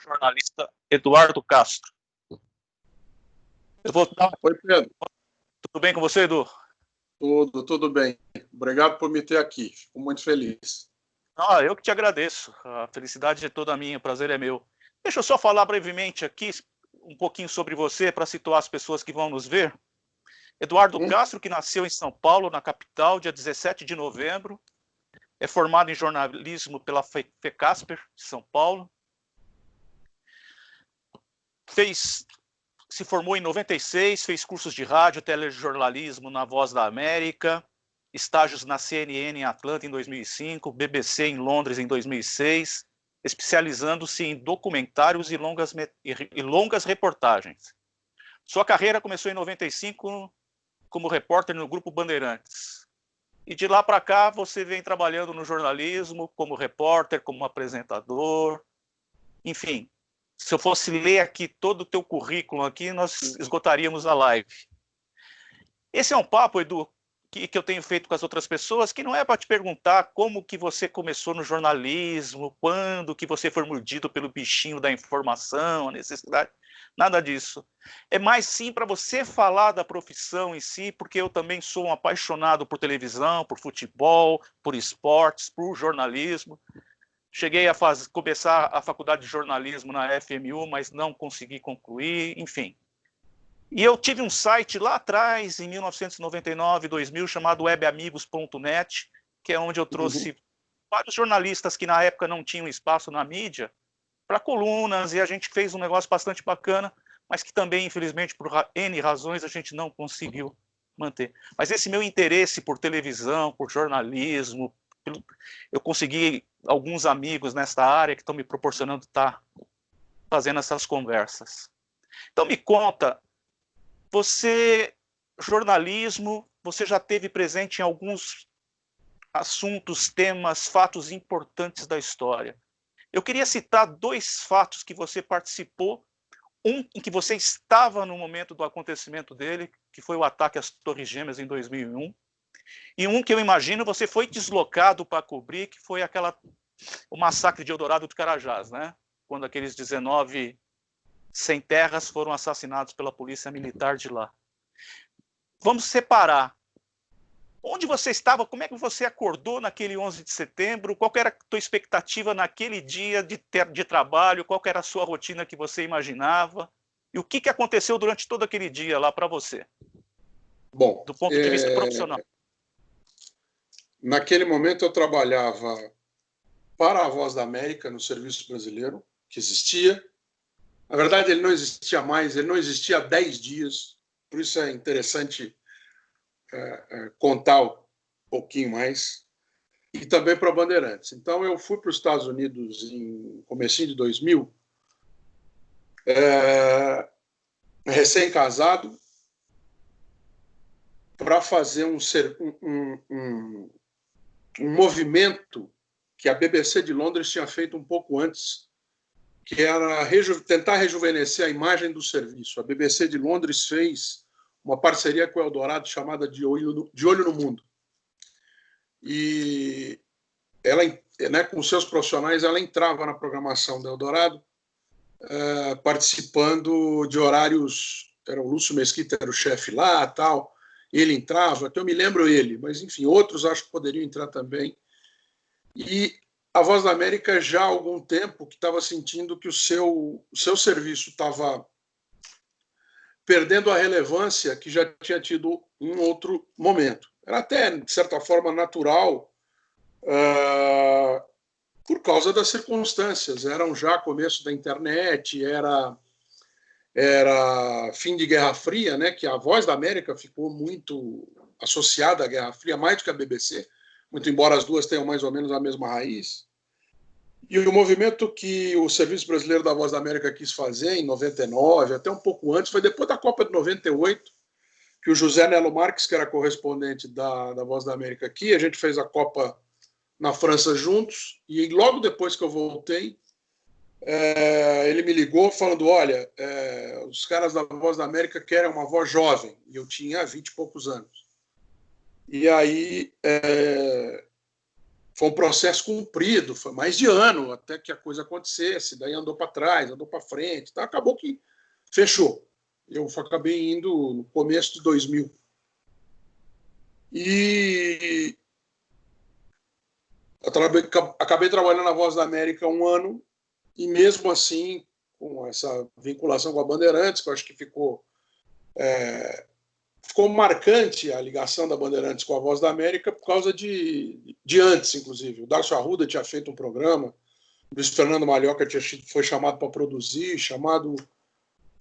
jornalista Eduardo Castro. Eu vou dar... Oi, Pedro. Tudo bem com você, Edu? Tudo bem. Obrigado por me ter aqui. Fico muito feliz. Eu que te agradeço. A felicidade é toda minha, o prazer é meu. Deixa eu só falar brevemente aqui um pouquinho sobre você para situar as pessoas que vão nos ver. Eduardo Castro, que nasceu em São Paulo, na capital, dia 17 de novembro. É formado em jornalismo pela FECASPER, de São Paulo. Se formou em 96, fez cursos de rádio, telejornalismo na Voz da América, estágios na CNN em Atlanta em 2005, BBC em Londres em 2006, especializando-se em documentários e longas reportagens. Sua carreira começou em 95 como repórter no Grupo Bandeirantes. E de lá para cá você vem trabalhando no jornalismo, como repórter, como apresentador, enfim. Se eu fosse ler aqui todo o teu currículo aqui, nós esgotaríamos a live. Esse é um papo, Edu, que eu tenho feito com as outras pessoas, que não é para te perguntar como que você começou no jornalismo, quando que você foi mordido pelo bichinho da informação, a necessidade, nada disso. É mais sim para você falar da profissão em si, porque eu também sou um apaixonado por televisão, por futebol, por esportes, por jornalismo. Cheguei a começar a faculdade de jornalismo na FMU, mas não consegui concluir, enfim. E eu tive um site lá atrás, em 1999, 2000, chamado webamigos.net, que é onde eu trouxe vários jornalistas que na época não tinham espaço na mídia, para colunas, e a gente fez um negócio bastante bacana, mas que também, infelizmente, por N razões, a gente não conseguiu manter. Mas esse meu interesse por televisão, por jornalismo, eu consegui alguns amigos nesta área que estão me proporcionando estar fazendo essas conversas. Então me conta, você, jornalismo, você já esteve presente em alguns assuntos, temas, fatos importantes da história. Eu queria citar dois fatos que você participou, um em que você estava no momento do acontecimento dele, que foi o ataque às Torres Gêmeas em 2001, e um que eu imagino você foi deslocado para cobrir, que foi o massacre de Eldorado do Carajás, né? Quando aqueles 19 sem terras foram assassinados pela polícia militar de lá. Vamos separar. Onde você estava? Como é que você acordou naquele 11 de setembro? Qual era a tua expectativa naquele dia de trabalho? Qual era a sua rotina que você imaginava? E o que aconteceu durante todo aquele dia lá para você? Bom, do ponto de vista profissional. Naquele momento eu trabalhava para a Voz da América, no Serviço Brasileiro, que existia. Na verdade, ele não existia mais, ele não existia há 10 dias, por isso é interessante contar um pouquinho mais. E também para a Bandeirantes. Então, eu fui para os Estados Unidos em comecinho de 2000, recém-casado, para fazer um movimento que a BBC de Londres tinha feito um pouco antes, que era tentar rejuvenescer a imagem do serviço. A BBC de Londres fez uma parceria com o Eldorado chamada De Olho no Mundo. E ela, né, com seus profissionais, ela entrava na programação do Eldorado, participando de horários. Era o Lúcio Mesquita, era o chefe lá, tal. Ele entrava, até eu me lembro ele, mas enfim, outros acho que poderiam entrar também. E a Voz da América já há algum tempo que estava sentindo que o seu serviço estava perdendo a relevância que já tinha tido em outro momento. Era até, de certa forma, natural, por causa das circunstâncias. Eram já começo da internet, era fim de Guerra Fria, né, que a Voz da América ficou muito associada à Guerra Fria, mais do que a BBC, muito embora as duas tenham mais ou menos a mesma raiz. E o movimento que o Serviço Brasileiro da Voz da América quis fazer em 99, até um pouco antes, foi depois da Copa de 98, que o José Nelo Marques, que era correspondente da Voz da América aqui, a gente fez a Copa na França juntos, e logo depois que eu voltei, ele me ligou falando, olha, os caras da Voz da América querem uma voz jovem, e eu tinha 20 e poucos anos. E aí Foi um processo comprido, foi mais de ano até que a coisa acontecesse, daí andou para trás, andou para frente, tá? Acabou que fechou. Eu acabei indo no começo de 2000. E acabei trabalhando na Voz da América 1 ano, e mesmo assim, com essa vinculação com a Bandeirantes, que eu acho que ficou marcante a ligação da Bandeirantes com a Voz da América por causa de antes, inclusive. O Darcio Arruda tinha feito um programa, o Luiz Fernando Malhoca foi chamado para produzir, chamado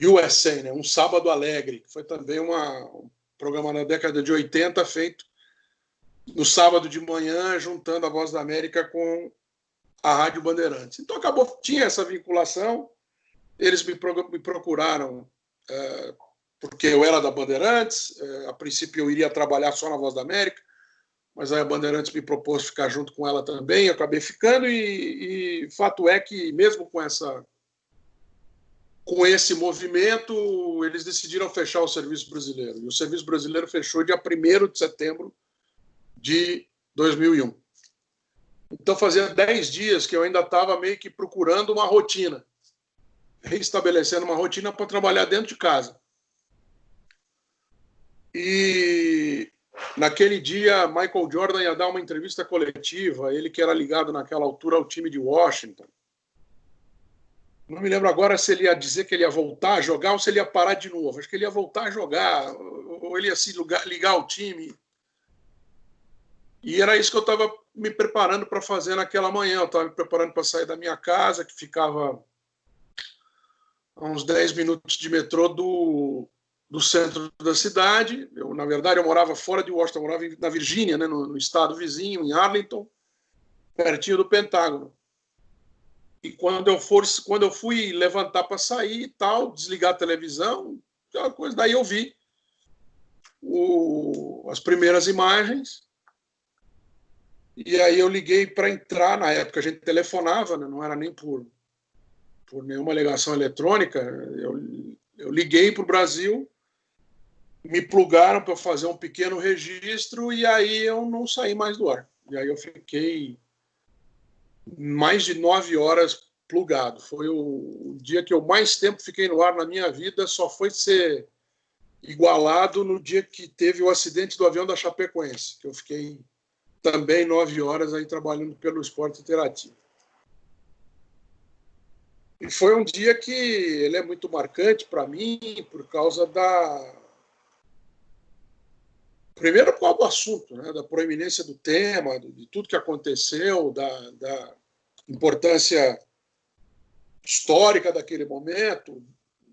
USA, né? Um Sábado Alegre, que foi também um programa na década de 80 feito no sábado de manhã, juntando a Voz da América com a Rádio Bandeirantes. Então tinha essa vinculação, eles me procuraram porque eu era da Bandeirantes, a princípio eu iria trabalhar só na Voz da América, mas aí a Bandeirantes me propôs ficar junto com ela também, eu acabei ficando, e fato é que mesmo com esse movimento, eles decidiram fechar o Serviço Brasileiro, e o Serviço Brasileiro fechou dia 1º de setembro de 2001. Então fazia 10 dias que eu ainda estava meio que procurando uma rotina, reestabelecendo uma rotina para trabalhar dentro de casa. E naquele dia, Michael Jordan ia dar uma entrevista coletiva, ele que era ligado naquela altura ao time de Washington. Não me lembro agora se ele ia dizer que ele ia voltar a jogar ou se ele ia parar de novo. Acho que ele ia voltar a jogar, ou ele ia se ligar ao time. E era isso que eu estava me preparando para fazer naquela manhã. Eu estava me preparando para sair da minha casa, que ficava a uns 10 minutos de metrô do centro da cidade. Na verdade, eu morava fora de Washington, eu morava na Virgínia, né, no estado vizinho, em Arlington, pertinho do Pentágono. E quando eu fui levantar para sair e tal, desligar a televisão, aquela coisa, daí eu vi as primeiras imagens. E aí eu liguei para entrar. Na época a gente telefonava, né, não era nem por nenhuma ligação eletrônica. Eu liguei para o Brasil, me plugaram para fazer um pequeno registro, e aí eu não saí mais do ar. E aí eu fiquei mais de 9 horas plugado. Foi o dia que eu mais tempo fiquei no ar na minha vida, só foi ser igualado no dia que teve o acidente do avião da Chapecoense, que eu fiquei também 9 horas aí trabalhando pelo esporte interativo. E foi um dia que ele é muito marcante para mim por causa primeiro por causa do assunto, né, da proeminência do tema, de tudo que aconteceu, da importância histórica daquele momento,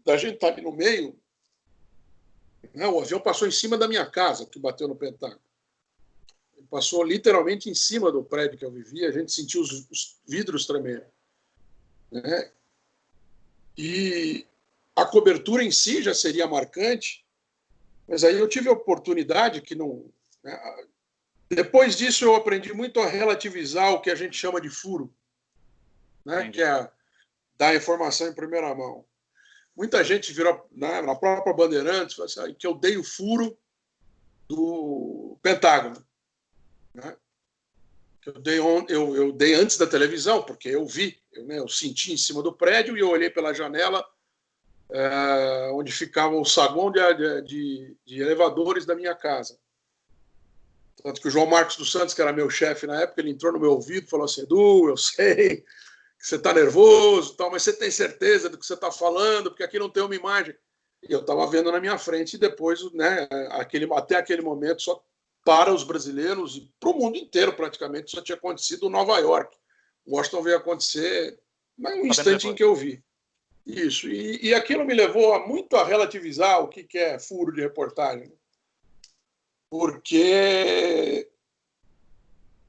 da gente estar ali no meio. Né, o avião passou em cima da minha casa, que bateu no Pentágono. Ele passou literalmente em cima do prédio que eu vivia, a gente sentiu os vidros tremerem. Né? E a cobertura em si já seria marcante, mas aí eu tive a oportunidade que não... Né? Depois disso eu aprendi muito a relativizar o que a gente chama de furo, né? Que é dar informação em primeira mão. Muita gente virou, né, na própria Bandeirantes, assim, que eu dei o furo do Pentágono. Né? Eu dei antes da televisão, porque eu vi, eu senti em cima do prédio e eu olhei pela janela onde ficava o saguão de elevadores da minha casa. Tanto que o João Marcos dos Santos, que era meu chefe na época, ele entrou no meu ouvido e falou assim: Edu, eu sei que você está nervoso, tal, mas você tem certeza do que você está falando, porque aqui não tem uma imagem. E eu estava vendo na minha frente, e depois, né, até aquele momento, só para os brasileiros e para o mundo inteiro, praticamente, só tinha acontecido em Nova York. Washington veio acontecer um instante em que eu vi. Isso. E aquilo me levou muito a relativizar o que é furo de reportagem. Porque...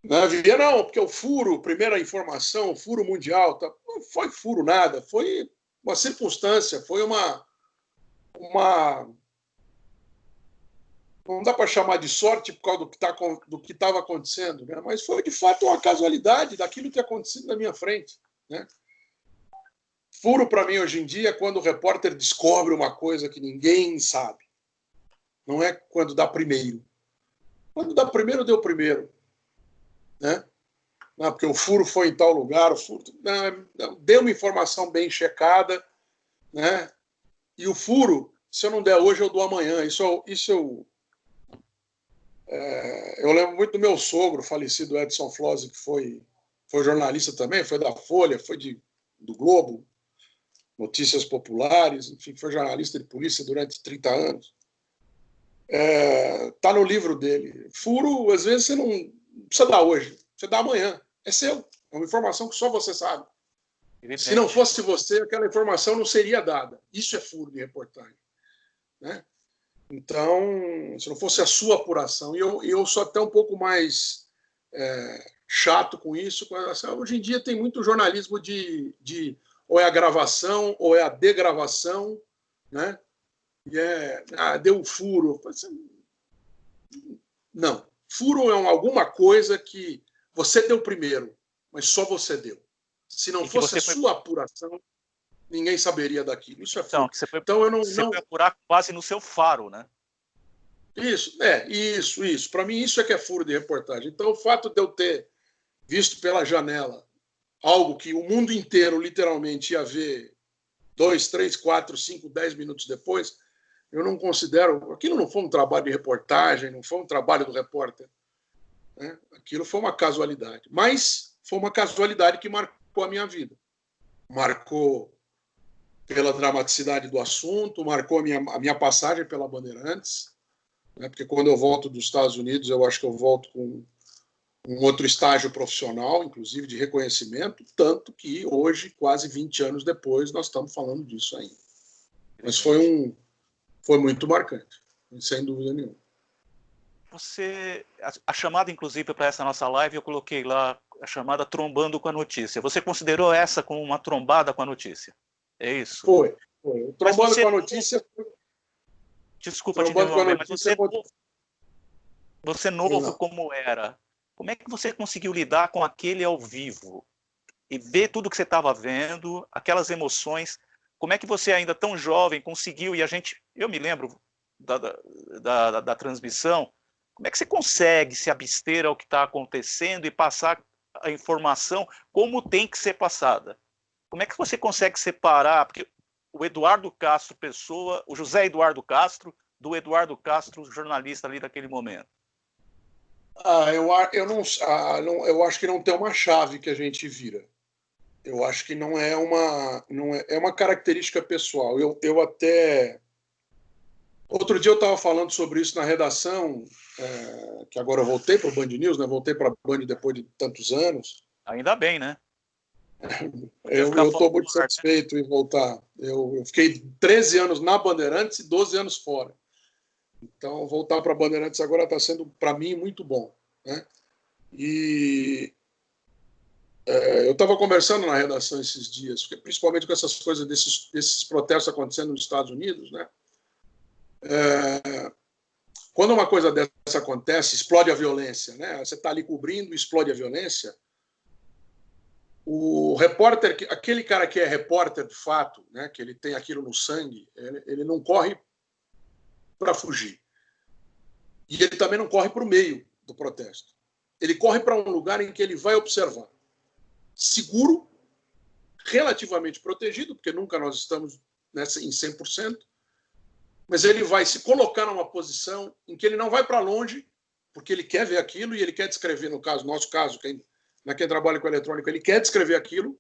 Não, porque o furo, primeira informação, o furo mundial, tá, não foi furo nada, foi uma circunstância, foi uma não dá para chamar de sorte por causa do que estava acontecendo, né? Mas foi de fato uma casualidade daquilo que tinha acontecido na minha frente. Né? Furo para mim hoje em dia é quando o repórter descobre uma coisa que ninguém sabe. Não é quando dá primeiro. Quando dá primeiro, deu primeiro. Né? Não, porque o furo foi em tal lugar, o furo... Não, dê uma informação bem checada, né? E o furo, se eu não der hoje, eu dou amanhã. Eu lembro muito do meu sogro, falecido Edson Flose, que foi jornalista também, foi da Folha, foi do Globo, Notícias Populares, enfim, foi jornalista de polícia durante 30 anos. Tá no livro dele. Furo, às vezes, você não precisa dar hoje, você dá amanhã. É seu. É uma informação que só você sabe. Evidente. Se não fosse você, aquela informação não seria dada. Isso é furo de reportagem, né? Então, se não fosse a sua apuração, e eu sou até um pouco mais chato com isso. Hoje em dia tem muito jornalismo de ou é a gravação ou é a degravação, né? E deu um furo. Não. Furo é alguma coisa que você deu primeiro, mas só você deu. Se não fosse a sua apuração, ninguém saberia daquilo. Isso é furo. Então eu não foi apurar quase no seu faro, né? Isso. Para mim, isso é que é furo de reportagem. Então, o fato de eu ter visto pela janela algo que o mundo inteiro, literalmente, ia ver 2, 3, 4, 5, 10 minutos depois, eu não considero... Aquilo não foi um trabalho de reportagem, não foi um trabalho do repórter, né? Aquilo foi uma casualidade. Mas foi uma casualidade que marcou a minha vida. Marcou pela dramaticidade do assunto, marcou a minha passagem pela Bandeirantes, né? Porque quando eu volto dos Estados Unidos, eu acho que eu volto com um outro estágio profissional, inclusive de reconhecimento, tanto que hoje, quase 20 anos depois, nós estamos falando disso ainda. Mas foi muito marcante, sem dúvida nenhuma. A chamada, inclusive, para essa nossa live, eu coloquei lá a chamada Trombando com a Notícia. Você considerou essa como uma trombada com a notícia? É isso? Foi. Trombando com a notícia... Desculpa te interromper, mas você novo como era, como é que você conseguiu lidar com aquele ao vivo? E ver tudo que você estava vendo, aquelas emoções, como é que você, ainda tão jovem, conseguiu, eu me lembro da transmissão, como é que você consegue se abster ao que está acontecendo e passar a informação como tem que ser passada? Como é que você consegue separar, porque o Eduardo Castro pessoa, o José Eduardo Castro, do Eduardo Castro, jornalista ali daquele momento? Eu acho que não tem uma chave que a gente vira. Eu acho que não é uma característica pessoal. Eu até... Outro dia eu estava falando sobre isso na redação, que agora eu voltei para o Band News, né? Voltei para a Band depois de tantos anos. Ainda bem, né? Eu estou muito satisfeito em voltar. Eu fiquei 13 anos na Bandeirantes e 12 anos fora. Então, voltar para a Bandeirantes agora está sendo, para mim, muito bom, né? E eu estava conversando na redação esses dias, principalmente com essas coisas desses protestos acontecendo nos Estados Unidos, né? Quando uma coisa dessa acontece, explode a violência, né? Você está ali cobrindo, explode a violência. O repórter, aquele cara que é repórter de fato, né? Que ele tem aquilo no sangue, ele não corre para fugir. E ele também não corre para o meio do protesto. Ele corre para um lugar em que ele vai observar. Seguro, relativamente protegido, porque nunca nós estamos em 100%, mas ele vai se colocar numa posição em que ele não vai para longe, porque ele quer ver aquilo e ele quer descrever, no nosso caso, quem trabalha com eletrônico, ele quer descrever aquilo,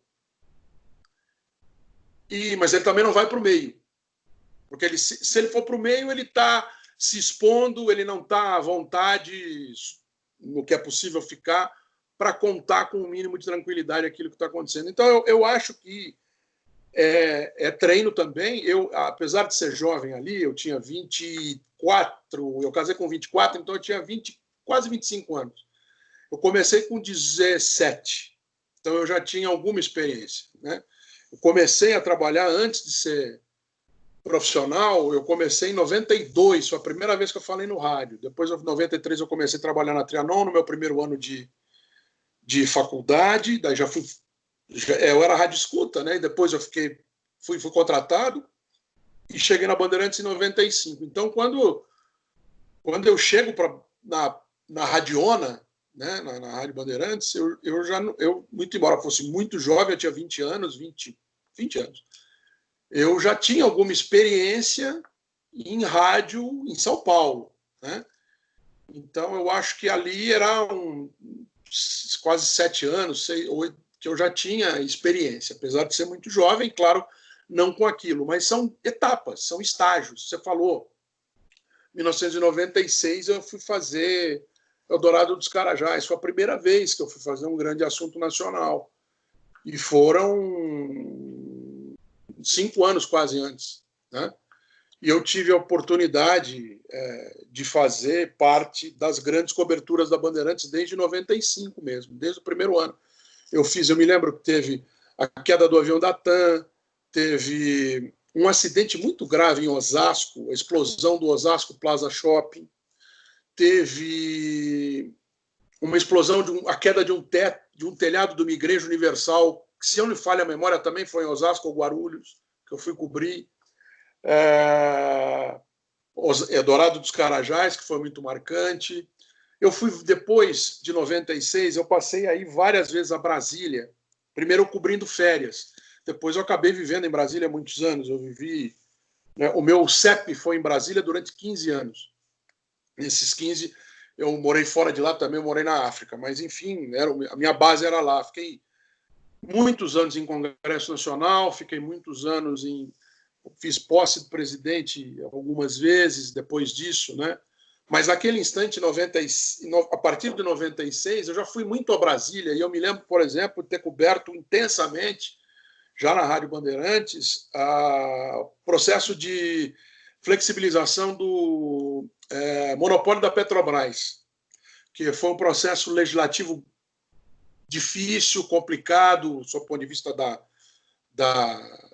mas ele também não vai para o meio. Porque se ele for para o meio, ele está se expondo, ele não está à vontade, no que é possível ficar, para contar com o mínimo de tranquilidade aquilo que está acontecendo. Então, eu acho que é treino também. Eu, apesar de ser jovem ali, eu tinha 24, eu casei com 24, então eu tinha quase 25 anos. Eu comecei com 17, então eu já tinha alguma experiência, né? Eu comecei a trabalhar antes de ser profissional, eu comecei em 92, foi a primeira vez que eu falei no rádio. Depois, em 93, eu comecei a trabalhar na Trianon, no meu primeiro ano de faculdade, daí eu era rádio escuta, né? E depois eu fui contratado e cheguei na Bandeirantes em 95. Então, quando eu chego na Radiona, né, na Rádio Bandeirantes, eu, muito embora fosse muito jovem, eu tinha 20 anos, 20 anos, eu já tinha alguma experiência em rádio em São Paulo, né? Então, eu acho que ali era quase 7 anos, 6, 8, que eu já tinha experiência, apesar de ser muito jovem, claro, não com aquilo, mas são etapas, são estágios. Você falou, em 1996 eu fui fazer Eldorado dos Carajás, foi a primeira vez que eu fui fazer um grande assunto nacional. E foram 5 anos quase antes, né? E eu tive a oportunidade de fazer parte das grandes coberturas da Bandeirantes desde 95 mesmo, desde o primeiro ano. Eu me lembro que teve a queda do avião da TAM, teve um acidente muito grave em Osasco, a explosão do Osasco Plaza Shopping, teve uma explosão, a queda de um telhado de uma igreja universal, que, se eu não me falha a memória, também foi em Osasco ou Guarulhos, que eu fui cobrir. Eldorado dos Carajás, que foi muito marcante. Eu fui, depois de 96, eu passei aí várias vezes a Brasília, primeiro cobrindo férias, depois eu acabei vivendo em Brasília há muitos anos, eu vivi, né, o meu CEP foi em Brasília durante 15 anos. Nesses 15, eu morei fora de lá também, eu morei na África, mas enfim, a minha base era lá. Fiquei muitos anos em Congresso Nacional, fiquei muitos anos fiz posse do presidente algumas vezes depois disso, né? Mas naquele instante, a partir de 96, eu já fui muito a Brasília, e eu me lembro, por exemplo, de ter coberto intensamente, já na Rádio Bandeirantes, o processo de flexibilização do monopólio da Petrobras, que foi um processo legislativo difícil, complicado, do ponto de vista da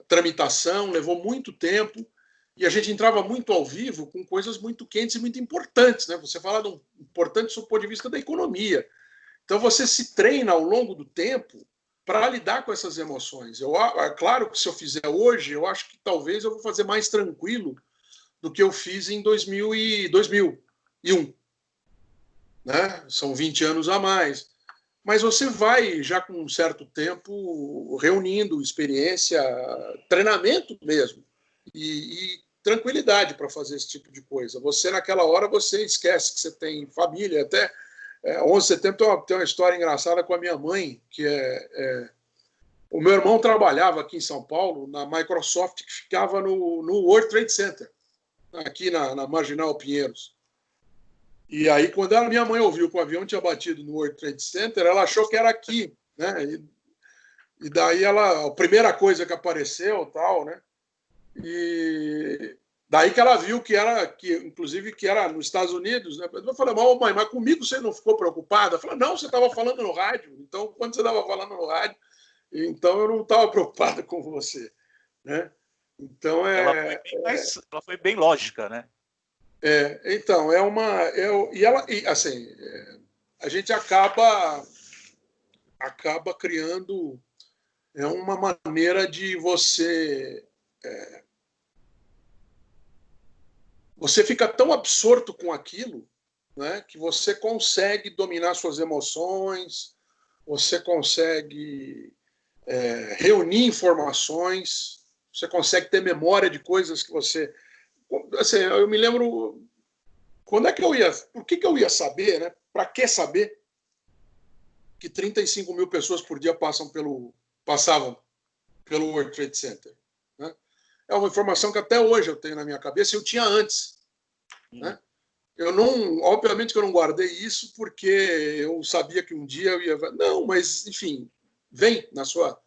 tramitação, levou muito tempo, e a gente entrava muito ao vivo com coisas muito quentes e muito importantes, né? Você fala de importante do ponto de vista da economia. Então você se treina ao longo do tempo para lidar com essas emoções. É claro que se eu fizer hoje, eu acho que talvez eu vou fazer mais tranquilo do que eu fiz em 2001. Né? São 20 anos a mais. Mas você vai, já com um certo tempo, reunindo experiência, treinamento mesmo, e tranquilidade para fazer esse tipo de coisa. Você, naquela hora, você esquece que você tem família. Até 11 de setembro tem uma história engraçada com a minha mãe, que o meu irmão trabalhava aqui em São Paulo, na Microsoft, que ficava no World Trade Center, aqui na Marginal Pinheiros. E aí, quando a minha mãe ouviu que o avião tinha batido no World Trade Center, ela achou que era aqui, né? E daí a primeira coisa que apareceu, tal, né? E daí que ela viu inclusive que era nos Estados Unidos, né? Eu falei, mãe, mas comigo você não ficou preocupada? Ela falou, não, você estava falando no rádio. Então, quando você estava falando no rádio, então eu não estava preocupada com você, né? Então ela foi bem lógica, né? Então, a gente acaba criando uma maneira de você fica tão absorto com aquilo, né, que você consegue dominar suas emoções, você consegue reunir informações, você consegue ter memória de coisas que você... Assim, eu me lembro quando é que eu ia, por que eu ia saber, né? Para que saber que 35 mil pessoas por dia passavam pelo World Trade Center, né? É uma informação que até hoje eu tenho na minha cabeça, eu tinha antes, né? Eu não, obviamente que eu não guardei isso porque eu sabia que um dia eu ia, não, mas enfim, vem na sua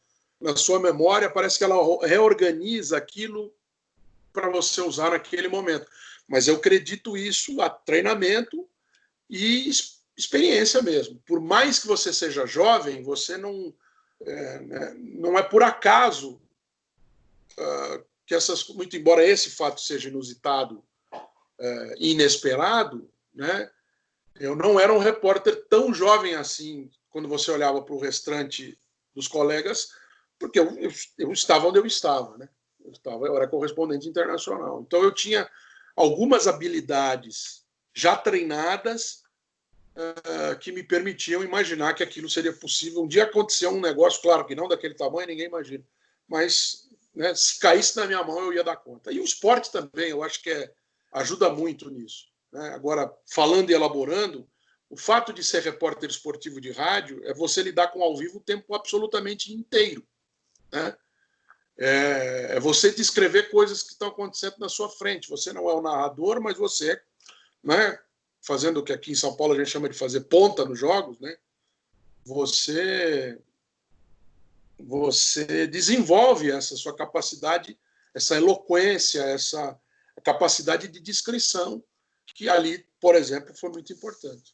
memória, parece que ela reorganiza aquilo para você usar naquele momento. Mas eu acredito isso a treinamento e experiência mesmo. Por mais que você seja jovem, você não é por acaso que muito embora esse fato seja inusitado e inesperado, né, eu não era um repórter tão jovem assim quando você olhava para o restante dos colegas, porque eu estava onde eu estava, né? Eu era correspondente internacional. Então eu tinha algumas habilidades já treinadas que me permitiam imaginar que aquilo seria possível. Um dia aconteceu um negócio, claro que não daquele tamanho, ninguém imagina, mas, né, se caísse na minha mão eu ia dar conta. E o esporte também, eu acho que ajuda muito nisso, né? Agora, falando e elaborando, o fato de ser repórter esportivo de rádio é você lidar com ao vivo o tempo absolutamente inteiro, né? É você descrever coisas que estão acontecendo na sua frente. Você não é o narrador, mas você, né, fazendo o que aqui em São Paulo a gente chama de fazer ponta nos jogos, né? Você desenvolve essa sua capacidade, essa eloquência, essa capacidade de descrição, que ali, por exemplo, foi muito importante.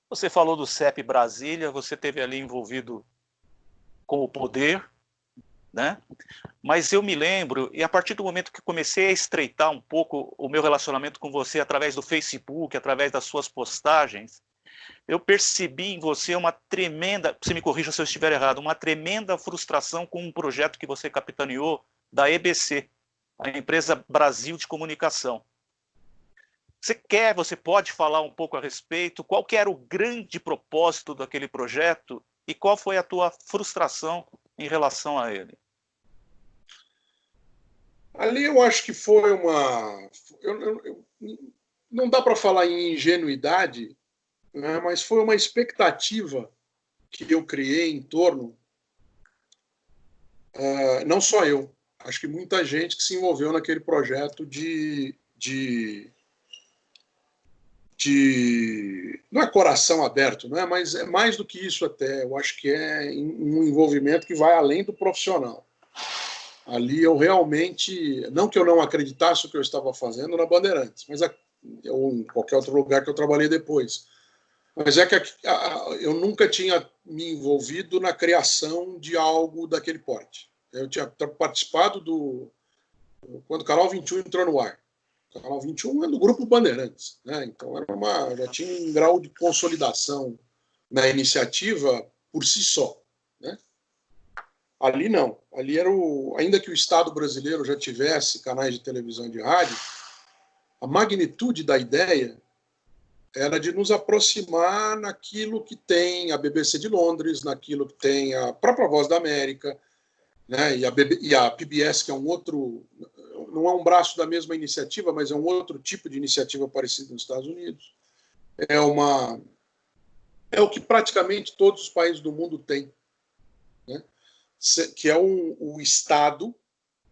Você falou do CEP Brasília, você esteve ali envolvido com o poder, né? Mas eu me lembro, e a partir do momento que comecei a estreitar um pouco o meu relacionamento com você através do Facebook, através das suas postagens, eu percebi em você uma tremenda, você me corrija se eu estiver errado, uma tremenda frustração com um projeto que você capitaneou da EBC, a Empresa Brasil de Comunicação. Você pode falar um pouco a respeito? Qual que era o grande propósito daquele projeto e qual foi a tua frustração em relação a ele? Ali eu acho que foi não dá para falar em ingenuidade, né, mas foi uma expectativa que eu criei em torno, não só eu, acho que muita gente que se envolveu naquele projeto não é coração aberto, não é? Mas é mais do que isso até. Eu acho que é um envolvimento que vai além do profissional. Ali eu realmente, não que eu não acreditasse o que eu estava fazendo na Bandeirantes, mas ou em qualquer outro lugar que eu trabalhei depois. Mas é que eu nunca tinha me envolvido na criação de algo daquele porte. Eu tinha participado quando o Canal 21 entrou no ar. O Canal 21 é do Grupo Bandeirantes, né? Então já tinha um grau de consolidação na iniciativa por si só, né? Ali não. Ali ainda que o Estado brasileiro já tivesse canais de televisão e de rádio, a magnitude da ideia era de nos aproximar naquilo que tem a BBC de Londres, naquilo que tem a própria Voz da América, né? E a PBS, que é um outro, não é um braço da mesma iniciativa, mas é um outro tipo de iniciativa parecida nos Estados Unidos. É o que praticamente todos os países do mundo têm, né? Que é o Estado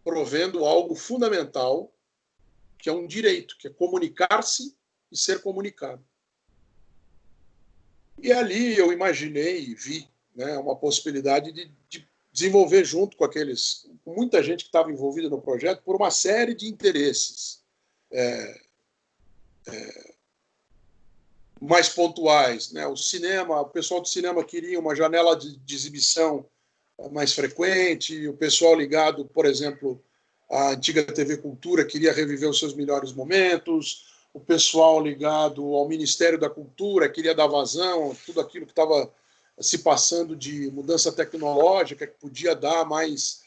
provendo algo fundamental, que é um direito, que é comunicar-se e ser comunicado. E ali eu imaginei e vi, né, uma possibilidade de desenvolver junto com muita gente que estava envolvida no projeto por uma série de interesses mais pontuais, né? O pessoal do cinema queria uma janela de exibição mais frequente, o pessoal ligado, por exemplo, à antiga TV Cultura queria reviver os seus melhores momentos, o pessoal ligado ao Ministério da Cultura queria dar vazão a tudo aquilo que estava se passando de mudança tecnológica, que podia dar mais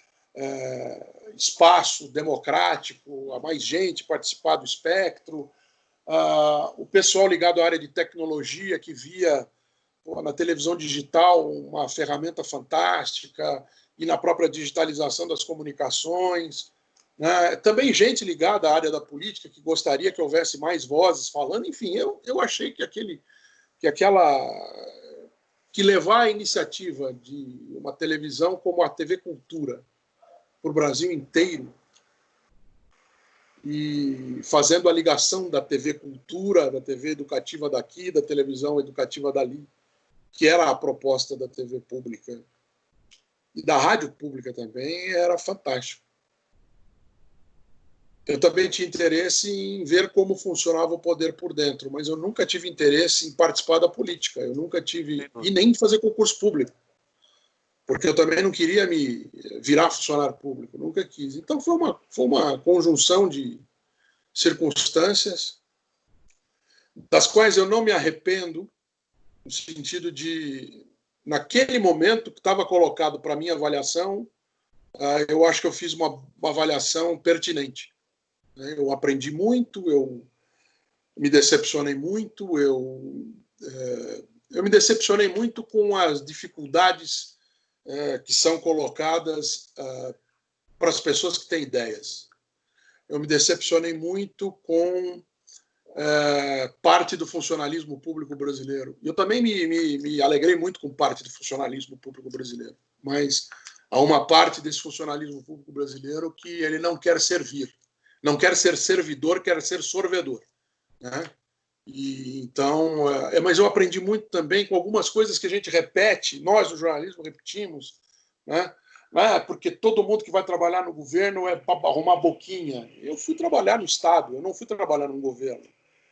espaço democrático, a mais gente participar do espectro, o pessoal ligado à área de tecnologia que via na televisão digital uma ferramenta fantástica e na própria digitalização das comunicações, né? Também gente ligada à área da política que gostaria que houvesse mais vozes falando. Enfim, eu achei que levar a iniciativa de uma televisão como a TV Cultura para o Brasil inteiro e fazendo a ligação da TV Cultura, da TV educativa daqui, da televisão educativa dali, que era a proposta da TV pública e da rádio pública também, era fantástico. Eu também tinha interesse em ver como funcionava o poder por dentro, mas eu nunca tive interesse em participar da política, eu nunca tive, e nem fazer concurso público, porque eu também não queria me virar funcionário público, nunca quis. Então foi uma conjunção de circunstâncias das quais eu não me arrependo, no sentido de, naquele momento que estava colocado para minha avaliação, eu acho que eu fiz uma avaliação pertinente. Eu aprendi muito, eu me decepcionei muito, eu eu me decepcionei muito com as dificuldades que são colocadas para as pessoas que têm ideias. Eu me decepcionei muito com parte do funcionalismo público brasileiro. Eu também me alegrei muito com parte do funcionalismo público brasileiro, mas há uma parte desse funcionalismo público brasileiro que ele não quer servir, não quer ser servidor, quer ser sorvedor, né? E, então, mas eu aprendi muito também com algumas coisas que a gente repete, nós do jornalismo repetimos, né? Porque todo mundo que vai trabalhar no governo é para arrumar boquinha. Eu fui trabalhar no Estado, eu não fui trabalhar no governo.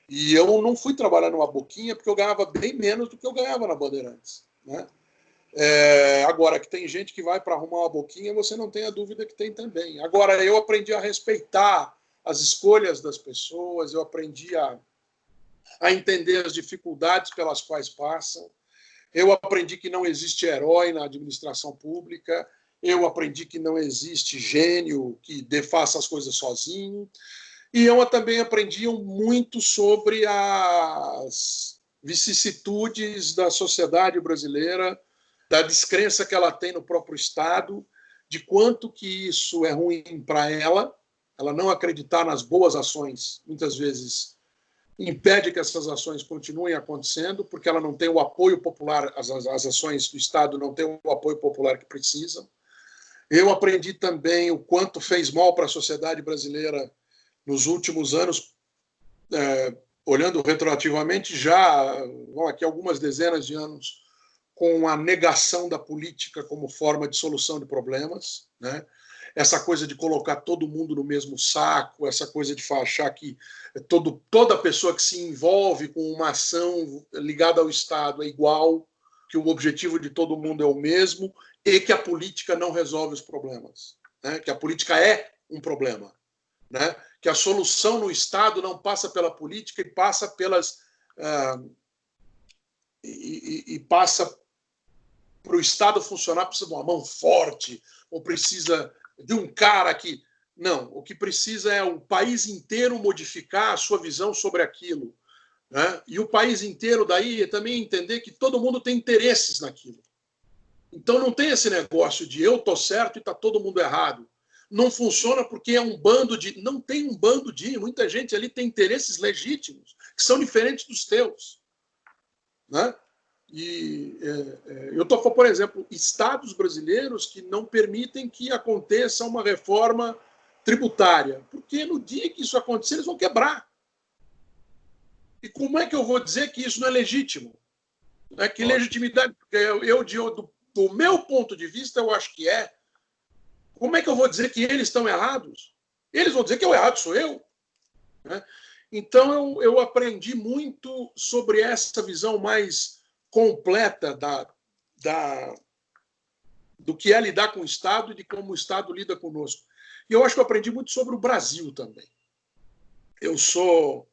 E eu não fui trabalhar numa boquinha porque eu ganhava bem menos do que eu ganhava na Bandeirantes, né? Agora, que tem gente que vai para arrumar uma boquinha, você não tem a dúvida que tem também. Agora, eu aprendi a respeitar as escolhas das pessoas, eu aprendi a entender as dificuldades pelas quais passam, eu aprendi que não existe herói na administração pública, eu aprendi que não existe gênio que faça as coisas sozinho, e eu também aprendi muito sobre as vicissitudes da sociedade brasileira, da descrença que ela tem no próprio Estado, de quanto que isso é ruim para ela não acreditar nas boas ações, muitas vezes impede que essas ações continuem acontecendo, porque ela não tem o apoio popular, as ações do Estado não têm o apoio popular que precisam. Eu aprendi também o quanto fez mal para a sociedade brasileira nos últimos anos, olhando retroativamente, já vão aqui algumas dezenas de anos, com a negação da política como forma de solução de problemas, né? Essa coisa de colocar todo mundo no mesmo saco, essa coisa de achar que toda pessoa que se envolve com uma ação ligada ao Estado é igual, que o objetivo de todo mundo é o mesmo e que a política não resolve os problemas, né? Que a política é um problema, né? Que a solução no Estado não passa pela política e passa pelas passa para o Estado funcionar, precisa de uma mão forte ou precisa de um cara que... Não, o que precisa é o país inteiro modificar a sua visão sobre aquilo, né? E o país inteiro daí é também entender que todo mundo tem interesses naquilo. Então não tem esse negócio de eu estou certo e está todo mundo errado. Não funciona porque é um bando de... Não tem um bando de... Muita gente ali tem interesses legítimos, que são diferentes dos teus, né? E eu estou falando, por exemplo, estados brasileiros que não permitem que aconteça uma reforma tributária, porque no dia que isso acontecer, eles vão quebrar. E como é que eu vou dizer que isso não é legítimo? Que legitimidade? Porque do meu ponto de vista, eu acho que é. Como é que eu vou dizer que eles estão errados? Eles vão dizer que o errado sou eu, né? Então, eu aprendi muito sobre essa visão mais completa do que é lidar com o Estado e de como o Estado lida conosco. E eu acho que eu aprendi muito sobre o Brasil também. Eu sou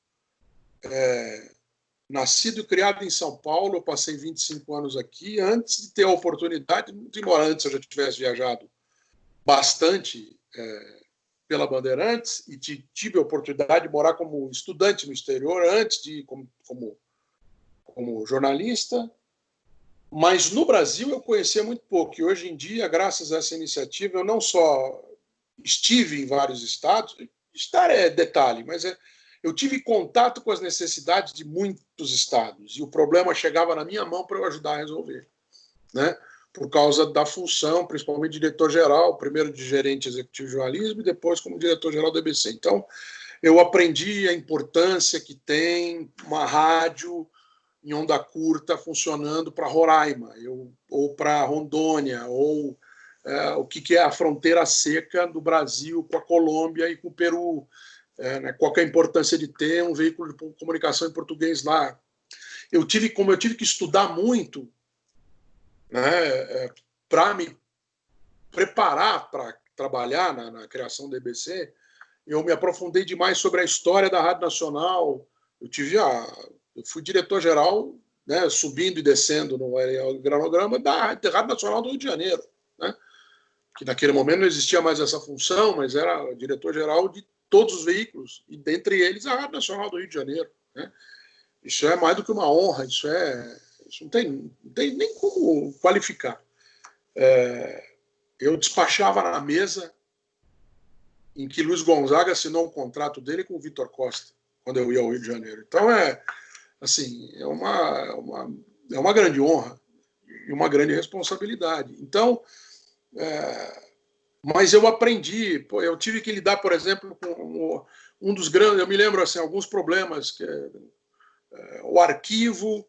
nascido e criado em São Paulo, eu passei 25 anos aqui, antes de ter a oportunidade, embora antes eu já tivesse viajado bastante pela Bandeirantes e tive a oportunidade de morar como estudante no exterior, antes de como jornalista, mas no Brasil eu conhecia muito pouco. E hoje em dia, graças a essa iniciativa, eu não só estive em vários estados, estar é detalhe, mas eu tive contato com as necessidades de muitos estados e o problema chegava na minha mão para eu ajudar a resolver, né? Por causa da função, principalmente de diretor-geral, primeiro de gerente executivo de jornalismo e depois como diretor-geral do EBC. Então, eu aprendi a importância que tem uma rádio em onda curta funcionando para Roraima, ou para Rondônia, ou o que é a fronteira seca do Brasil com a Colômbia e com o Peru, né? Qual que é a importância de ter um veículo de comunicação em português lá. Como eu tive que estudar muito, né, para me preparar para trabalhar na criação do EBC, eu me aprofundei demais sobre a história da Rádio Nacional. Eu fui diretor-geral, né, subindo e descendo no organograma da Rádio Nacional do Rio de Janeiro, né, que naquele momento não existia mais essa função, mas era diretor-geral de todos os veículos, e dentre eles a Rádio Nacional do Rio de Janeiro, né. Isso é mais do que uma honra, isso não tem nem como qualificar. Eu despachava na mesa em que Luiz Gonzaga assinou um contrato dele com o Vitor Costa, quando eu ia ao Rio de Janeiro. Então, assim, é uma grande honra e uma grande responsabilidade. Então, mas eu aprendi, eu tive que lidar, por exemplo, com um dos grandes, eu me lembro, assim, alguns problemas, que o arquivo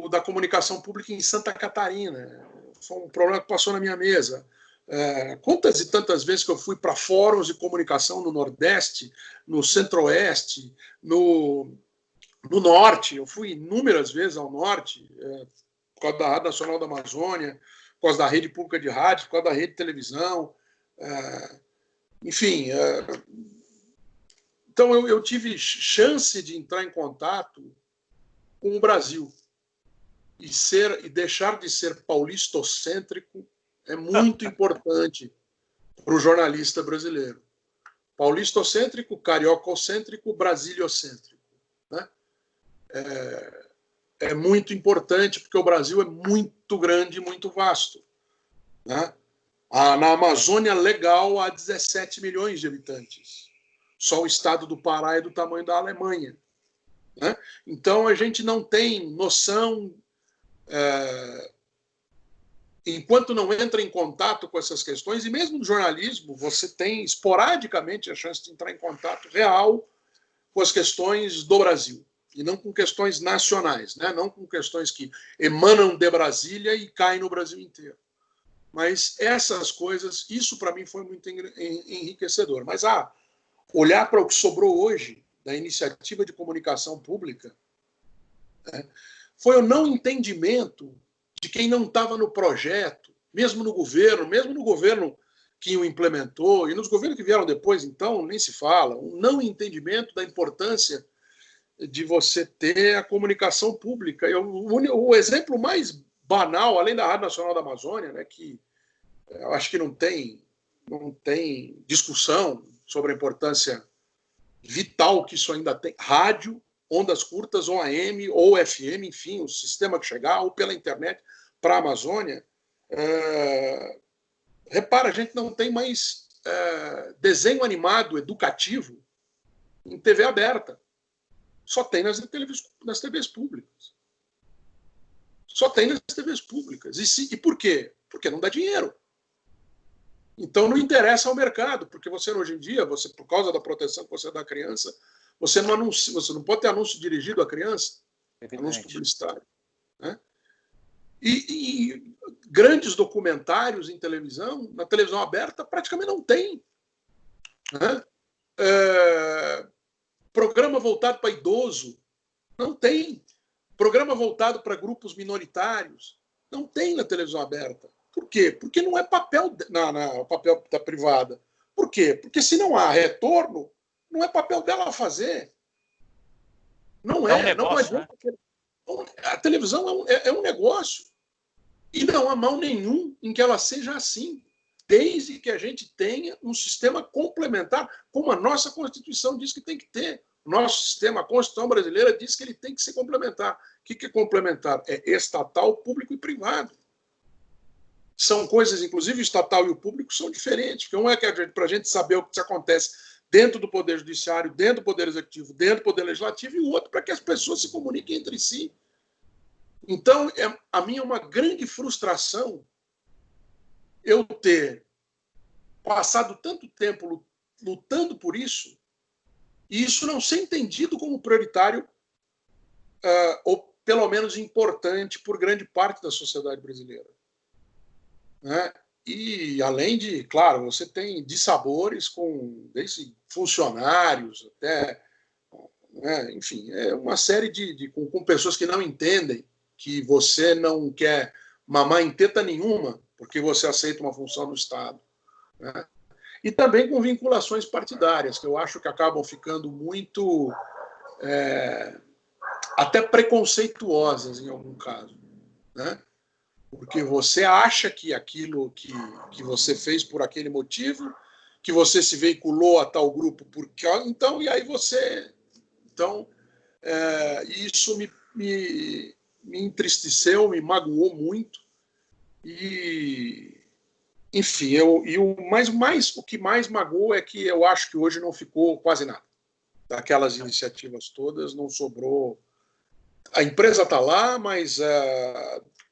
da comunicação pública em Santa Catarina. Foi um problema que passou na minha mesa. Quantas e tantas vezes que eu fui para fóruns de comunicação no Nordeste, no Centro-Oeste, no Norte. Eu fui inúmeras vezes ao Norte, por causa da Rádio Nacional da Amazônia, por causa da rede pública de rádio, por causa da rede de televisão. Enfim, então eu tive chance de entrar em contato com o Brasil e deixar de ser paulistocêntrico é muito importante para o jornalista brasileiro. Paulistocêntrico, cariococêntrico, brasiliocêntrico, né? É muito importante porque o Brasil é muito grande e muito vasto, né? Na Amazônia legal há 17 milhões de habitantes. Só o estado do Pará é do tamanho da Alemanha, né? Então a gente não tem noção, enquanto não entra em contato com essas questões, e mesmo no jornalismo você tem esporadicamente a chance de entrar em contato real com as questões do Brasil, e não com questões nacionais, né? Não com questões que emanam de Brasília e caem no Brasil inteiro. Mas essas coisas, isso para mim foi muito enriquecedor. Mas olhar para o que sobrou hoje da iniciativa de comunicação pública, né, foi o não entendimento de quem não estava no projeto, mesmo no governo que o implementou, e nos governos que vieram depois, então, nem se fala, um não entendimento da importância de você ter a comunicação pública. O exemplo mais banal, além da Rádio Nacional da Amazônia, né, que eu acho que não tem discussão sobre a importância vital que isso ainda tem, rádio, ondas curtas, ou AM, ou FM, enfim, o sistema que chegar, ou pela internet, para a Amazônia. Repara, a gente não tem mais desenho animado educativo em TV aberta. Só tem nas TVs públicas. Só tem nas TVs públicas. E por quê? Porque não dá dinheiro. Então não interessa ao mercado, porque você hoje em dia, por causa da proteção que você dá à criança, você não pode ter anúncio dirigido à criança, anúncio publicitário, né? E grandes documentários em televisão, na televisão aberta, praticamente não tem, né? Programa voltado para idoso, não tem. Programa voltado para grupos minoritários, não tem na televisão aberta. Por quê? Porque não é papel papel da privada. Por quê? Porque se não há retorno, não é papel dela fazer. Não é. Um negócio, não adianta, né? A televisão é um negócio. E não há mal nenhum em que ela seja assim, desde que a gente tenha um sistema complementar, como a nossa Constituição diz que tem que ter. O nosso sistema, a Constituição brasileira, diz que ele tem que ser complementar. O que é complementar? É estatal, público e privado. São coisas, inclusive o estatal e o público, são diferentes. Porque um é para a gente saber o que acontece dentro do Poder Judiciário, dentro do Poder Executivo, dentro do Poder Legislativo, e o outro para que as pessoas se comuniquem entre si. Então, a minha é uma grande frustração eu ter passado tanto tempo lutando por isso, e isso não ser entendido como prioritário, ou pelo menos importante por grande parte da sociedade brasileira. Né? E além de, claro, você tem dissabores desde funcionários até, né, enfim, é uma série com pessoas que não entendem que você não quer mamar em teta nenhuma porque você aceita uma função no Estado, né? E também com vinculações partidárias, que eu acho que acabam ficando muito até preconceituosas em algum caso, né? Porque você acha que aquilo que você fez por aquele motivo, que você se veiculou a tal grupo, então, e aí você... Então, e isso me entristeceu, me magoou muito. E, enfim, o que mais magoou é que eu acho que hoje não ficou quase nada. Daquelas iniciativas todas, não sobrou. A empresa está lá, mas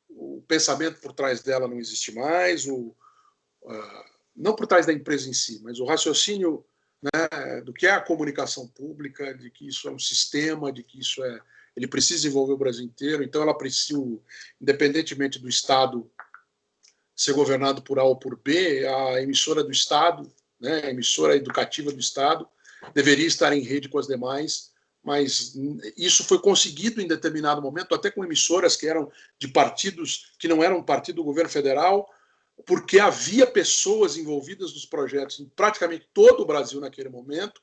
o pensamento por trás dela não existe mais, não por trás da empresa em si, mas o raciocínio, né, do que é a comunicação pública, de que isso é um sistema, de que ele precisa envolver o Brasil inteiro, então ela precisa, independentemente do Estado ser governado por A ou por B, a emissora do Estado, né, a emissora educativa do Estado, deveria estar em rede com as demais, mas isso foi conseguido em determinado momento, até com emissoras que eram de partidos que não eram partido do governo federal, porque havia pessoas envolvidas nos projetos em praticamente todo o Brasil naquele momento,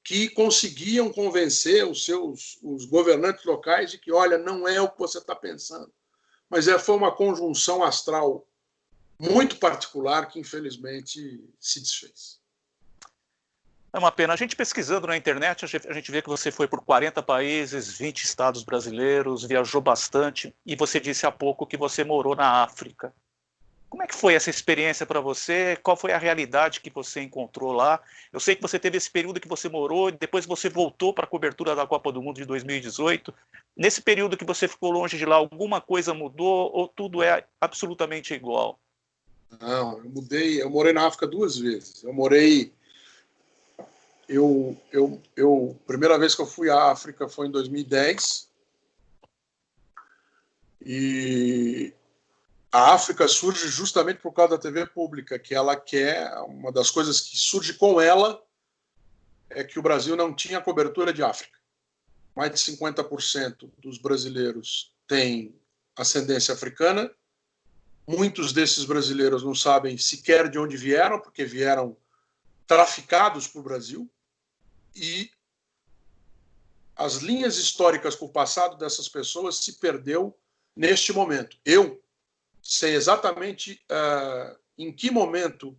que conseguiam convencer os governantes locais de que, olha, não é o que você está pensando. Mas foi uma conjunção astral muito particular que, infelizmente, se desfez. É uma pena. A gente pesquisando na internet, a gente vê que você foi por 40 países, 20 estados brasileiros, viajou bastante, e você disse há pouco que você morou na África. Como é que foi essa experiência para você? Qual foi a realidade que você encontrou lá? Eu sei que você teve esse período que você morou, depois você voltou para a cobertura da Copa do Mundo de 2018. Nesse período que você ficou longe de lá, alguma coisa mudou ou tudo é absolutamente igual? Não, eu morei na África 2 vezes. Primeira vez que eu fui à África foi em 2010. E a África surge justamente por causa da TV pública, que ela quer, uma das coisas que surge com ela é que o Brasil não tinha cobertura de África. Mais de 50% dos brasileiros têm ascendência africana. Muitos desses brasileiros não sabem sequer de onde vieram, porque vieram traficados para o Brasil. E as linhas históricas com o passado dessas pessoas se perdeu neste momento. Eu sei exatamente em que momento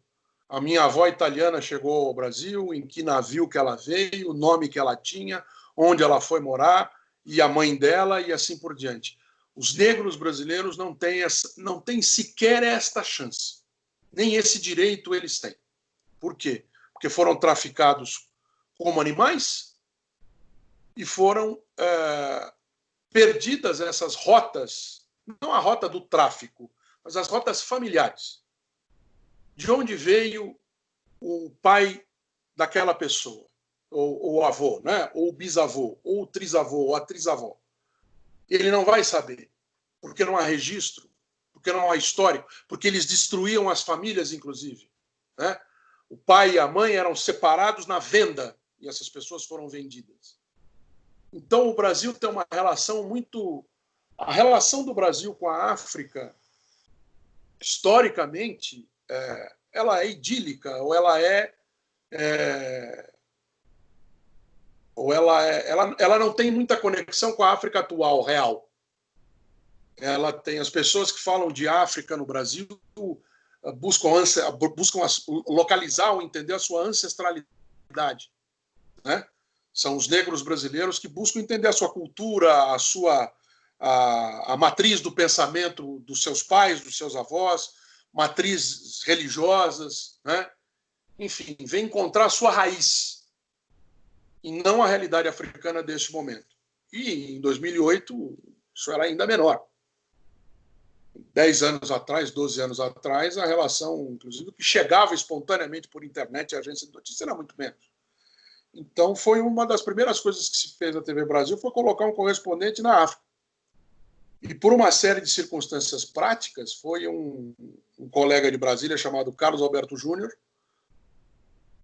a minha avó italiana chegou ao Brasil, em que navio que ela veio, o nome que ela tinha, onde ela foi morar, e a mãe dela, e assim por diante. Os negros brasileiros não têm sequer esta chance. Nem esse direito eles têm. Por quê? Porque foram traficados como animais e foram perdidas essas rotas, não a rota do tráfico, mas as rotas familiares. De onde veio o pai daquela pessoa, ou o avô, né? Ou o bisavô, ou o trisavô, ou a trisavó. Ele não vai saber, porque não há registro, porque não há histórico, porque eles destruíam as famílias, inclusive. Né? O pai e a mãe eram separados na venda, e essas pessoas foram vendidas. Então, o Brasil tem uma relação muito... A relação do Brasil com a África, historicamente, ela é idílica, ou ela não tem muita conexão com a África atual, real. Ela tem as pessoas que falam de África no Brasil buscam localizar ou entender a sua ancestralidade, né? São os negros brasileiros que buscam entender a sua cultura, a matriz do pensamento dos seus pais, dos seus avós, matrizes religiosas, né? Enfim, vem encontrar a sua raiz e não a realidade africana deste momento. E em 2008 isso era ainda menor. 10 anos atrás, 12 anos atrás, a relação, inclusive, que chegava espontaneamente por internet e agência de notícia era muito menos. Então, foi uma das primeiras coisas que se fez na TV Brasil, foi colocar um correspondente na África. E por uma série de circunstâncias práticas, foi um colega de Brasília chamado Carlos Alberto Júnior,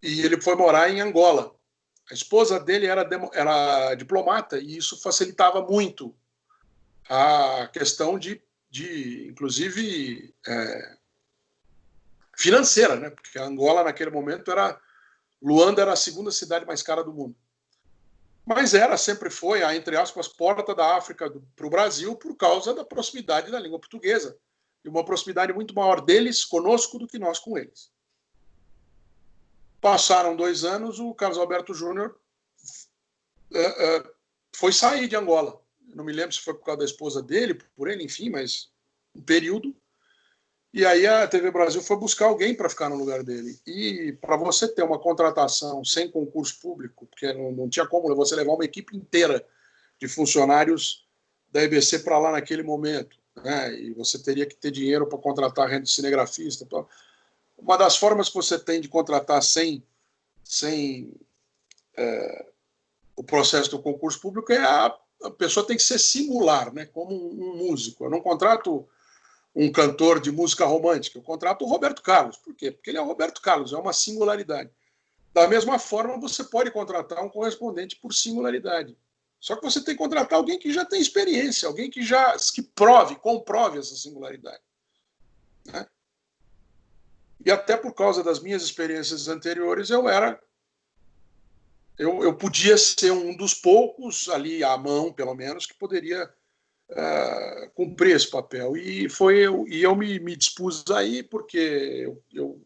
e ele foi morar em Angola. A esposa dele era diplomata, e isso facilitava muito a questão inclusive, financeira, né? Porque a Angola, naquele momento, Luanda era a segunda cidade mais cara do mundo. Mas sempre foi a, entre aspas, porta da África para o Brasil por causa da proximidade da língua portuguesa. E uma proximidade muito maior deles conosco do que nós com eles. Passaram 2 anos, o Carlos Alberto Júnior foi sair de Angola. Eu não me lembro se foi por causa da esposa dele, por ele, enfim, mas um período. E aí a TV Brasil foi buscar alguém para ficar no lugar dele. E para você ter uma contratação sem concurso público, porque não tinha como você levar uma equipe inteira de funcionários da EBC para lá naquele momento, né? E você teria que ter dinheiro para contratar renda de cinegrafista. Uma das formas que você tem de contratar sem o processo do concurso público é a pessoa tem que ser singular, né? Como um músico. Eu não contrato um cantor de música romântica, eu contrato o Roberto Carlos. Por quê? Porque ele é o Roberto Carlos, é uma singularidade. Da mesma forma, você pode contratar um correspondente por singularidade. Só que você tem que contratar alguém que já tem experiência, alguém que comprove essa singularidade, né? E até por causa das minhas experiências anteriores, eu podia ser um dos poucos ali à mão, pelo menos, que poderia cumprir esse papel. E eu me dispus aí porque eu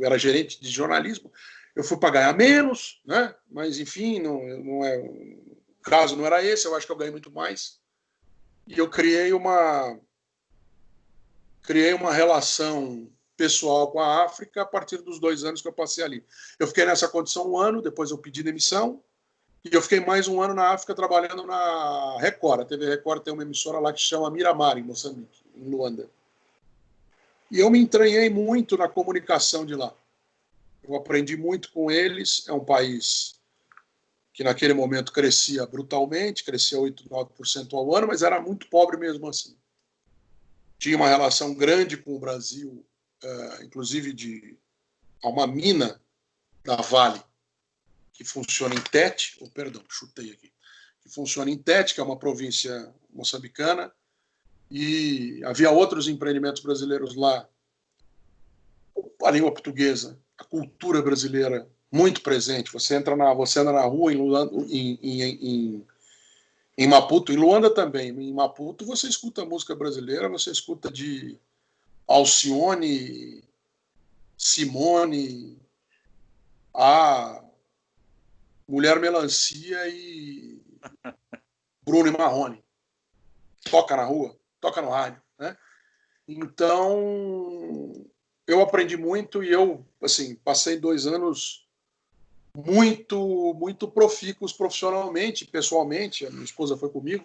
era gerente de jornalismo. Eu fui para ganhar menos, né? Mas enfim, não é, o caso não era esse. Eu acho que eu ganhei muito mais. E eu criei uma relação pessoal com a África a partir dos 2 anos que eu passei ali. Eu fiquei nessa condição 1 ano, depois eu pedi demissão, e eu fiquei mais 1 ano na África trabalhando na Record. A TV Record tem uma emissora lá que chama Miramar, em Moçambique, em Luanda. E eu me entranhei muito na comunicação de lá. Eu aprendi muito com eles. É um país que naquele momento crescia brutalmente, crescia 8, 9% ao ano, mas era muito pobre mesmo assim. Tinha uma relação grande com o Brasil, inclusive de uma mina da Vale, que funciona em Tete, que funciona em Tete, que é uma província moçambicana, e havia outros empreendimentos brasileiros lá, a língua portuguesa, a cultura brasileira muito presente. Você anda na rua em Maputo, em Luanda também. Em Maputo você escuta música brasileira, você escuta de Alcione, Simone, a Mulher Melancia e Bruno e Marrone. Toca na rua, toca no rádio, né? Então, eu aprendi muito e eu, assim, passei 2 anos muito profícuos profissionalmente, pessoalmente. A minha esposa foi comigo,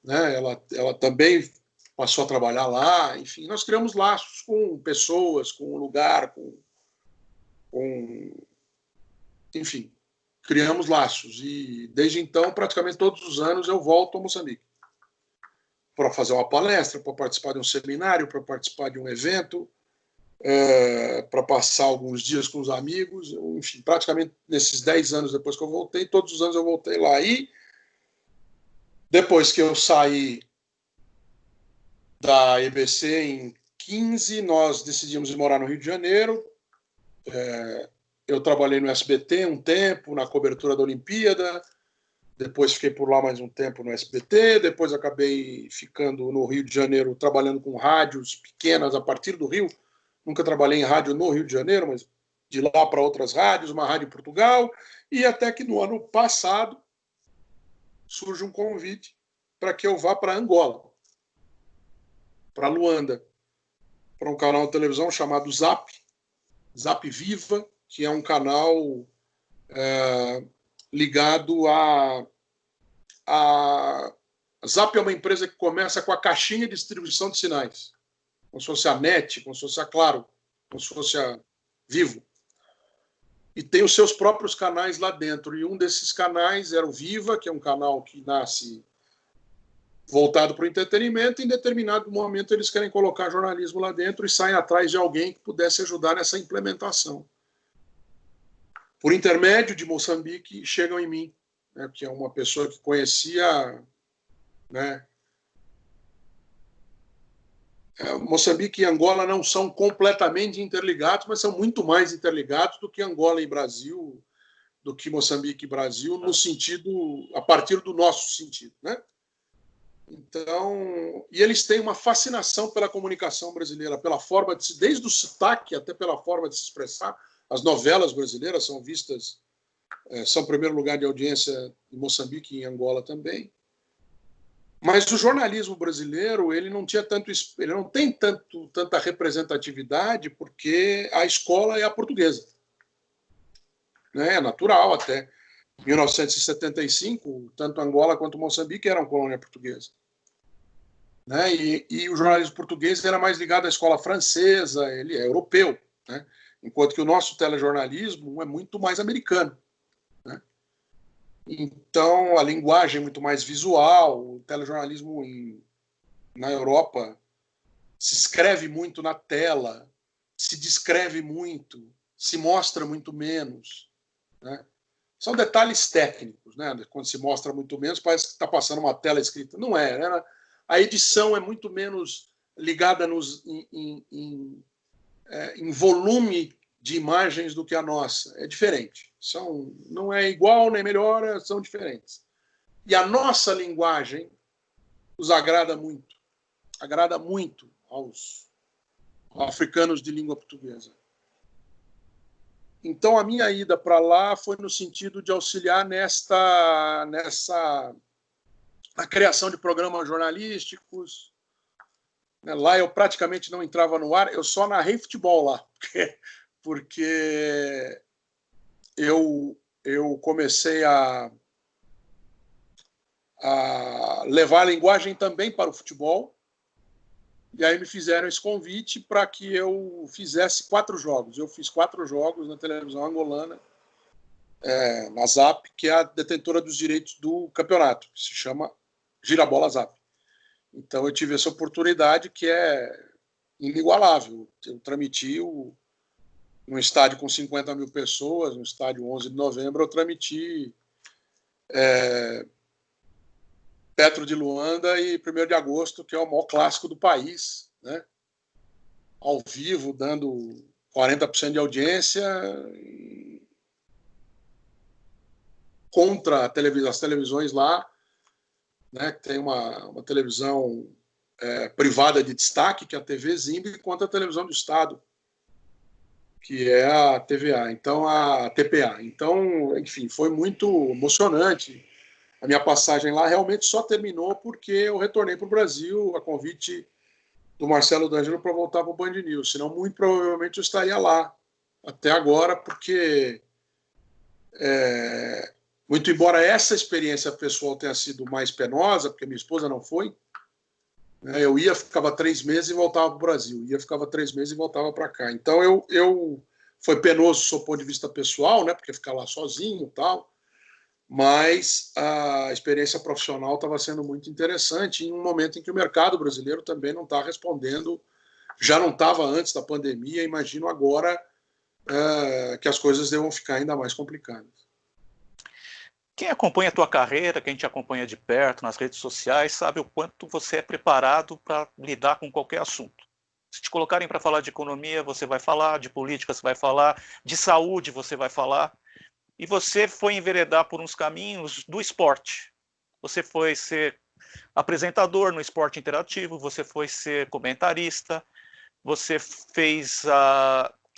né? Ela também passou a trabalhar lá. Enfim, nós criamos laços com pessoas, com o lugar, enfim, criamos laços. E desde então, praticamente todos os anos, eu volto a Moçambique para fazer uma palestra, para participar de um seminário, para participar de um evento, para passar alguns dias com os amigos. Enfim, praticamente nesses 10 anos depois que eu voltei, todos os anos eu voltei lá. E depois que eu saí da EBC em 15, nós decidimos ir morar no Rio de Janeiro. Eu trabalhei no SBT um tempo, na cobertura da Olimpíada, depois fiquei por lá mais um tempo no SBT, depois acabei ficando no Rio de Janeiro trabalhando com rádios pequenas a partir do Rio. Nunca trabalhei em rádio no Rio de Janeiro, mas de lá para outras rádios, uma rádio em Portugal, e até que no ano passado surge um convite para que eu vá para Angola, para Luanda, para um canal de televisão chamado Zap Viva, que é um canal ligado a Zap é uma empresa que começa com a caixinha de distribuição de sinais, como se fosse a NET, como se fosse a Claro, como se fosse a Vivo. E tem os seus próprios canais lá dentro. E um desses canais era o Viva, que é um canal que nasce voltado para o entretenimento. Em determinado momento eles querem colocar jornalismo lá dentro e saem atrás de alguém que pudesse ajudar nessa implementação. Por intermédio de Moçambique, chegam em mim, né, que é uma pessoa que conhecia, né, Moçambique e Angola não são completamente interligados, mas são muito mais interligados do que Angola e Brasil, do que Moçambique e Brasil, no sentido, a partir do nosso sentido, né? Então, e eles têm uma fascinação pela comunicação brasileira, pela forma de se, desde o sotaque até pela forma de se expressar. As novelas brasileiras são vistas são primeiro lugar de audiência em Moçambique e em Angola também. Mas o jornalismo brasileiro ele não tem tanta representatividade porque a escola é a portuguesa. Né? É natural até. Em 1975, tanto Angola quanto Moçambique eram colônia portuguesa. Né? E o jornalismo português era mais ligado à escola francesa, ele é europeu, né? Enquanto que o nosso telejornalismo é muito mais americano. Né? Então, a linguagem é muito mais visual, o telejornalismo na Europa se escreve muito na tela, se descreve muito, se mostra muito menos. Né? São detalhes técnicos, né? Quando se mostra muito menos, parece que está passando uma tela escrita. Não é, né? A edição é muito menos ligada em volume de imagens do que a nossa. É diferente. Não é igual nem melhor, são diferentes. E a nossa linguagem os agrada muito aos africanos de língua portuguesa. Então, a minha ida para lá foi no sentido de auxiliar na criação de programas jornalísticos. Lá eu praticamente não entrava no ar, eu só narrei futebol lá, porque eu comecei a levar a linguagem também para o futebol, e aí me fizeram esse convite para que eu fizesse 4 jogos. Eu fiz 4 jogos na televisão angolana, na ZAP, que é a detentora dos direitos do campeonato, que se chama Girabola ZAP. Então eu tive essa oportunidade que é inigualável. Eu transmiti num estádio com 50 mil pessoas, no estádio 11 de novembro, eu transmiti Petro de Luanda e 1º de agosto, que é o maior clássico do país, né? Ao vivo, dando 40% de audiência, contra as televisões lá, né? Tem uma televisão privada de destaque, que é a TV Zimbi, contra a televisão do Estado, que é a TVA, então a TPA. Então, enfim, foi muito emocionante. A minha passagem lá realmente só terminou porque eu retornei para o Brasil a convite do Marcelo D'Angelo para voltar para o Band News. Senão, muito provavelmente, eu estaria lá até agora, porque, muito embora essa experiência pessoal tenha sido mais penosa, porque minha esposa não foi, né, eu ficava 3 meses e voltava para o Brasil. Ficava 3 meses e voltava para cá. Então, foi penoso do ponto de vista pessoal, né, porque ficar lá sozinho e tal, mas a experiência profissional estava sendo muito interessante em um momento em que o mercado brasileiro também não está respondendo, já não estava antes da pandemia, imagino agora que as coisas devam ficar ainda mais complicadas. Quem acompanha a tua carreira, quem te acompanha de perto nas redes sociais, sabe o quanto você é preparado para lidar com qualquer assunto. Se te colocarem para falar de economia, você vai falar, de política você vai falar, de saúde você vai falar. E você foi enveredar por uns caminhos do esporte. Você foi ser apresentador no esporte interativo, você foi ser comentarista, você fez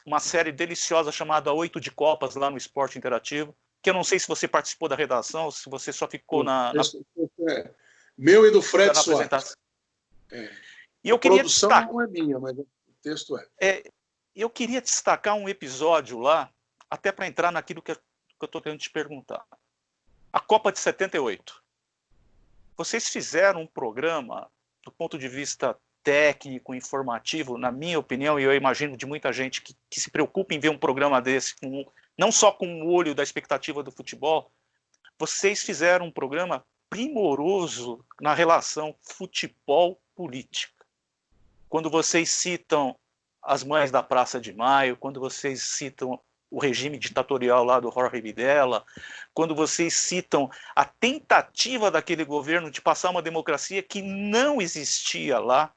uma série deliciosa chamada 8 de Copas lá no esporte interativo, que eu não sei se você participou da redação, se você só ficou meu e do Fred Soares. E eu queria produção não é minha, mas o texto eu queria destacar um episódio lá, até para entrar naquilo que eu estou querendo te perguntar. A Copa de 78. Vocês fizeram um programa, do ponto de vista técnico, informativo, na minha opinião, e eu imagino de muita gente que se preocupa em ver um programa desse, não só com o olho da expectativa do futebol, vocês fizeram um programa primoroso na relação futebol-política. Quando vocês citam as mães da Praça de Maio, quando vocês citam o regime ditatorial lá do Jorge Videla, quando vocês citam a tentativa daquele governo de passar uma democracia que não existia lá,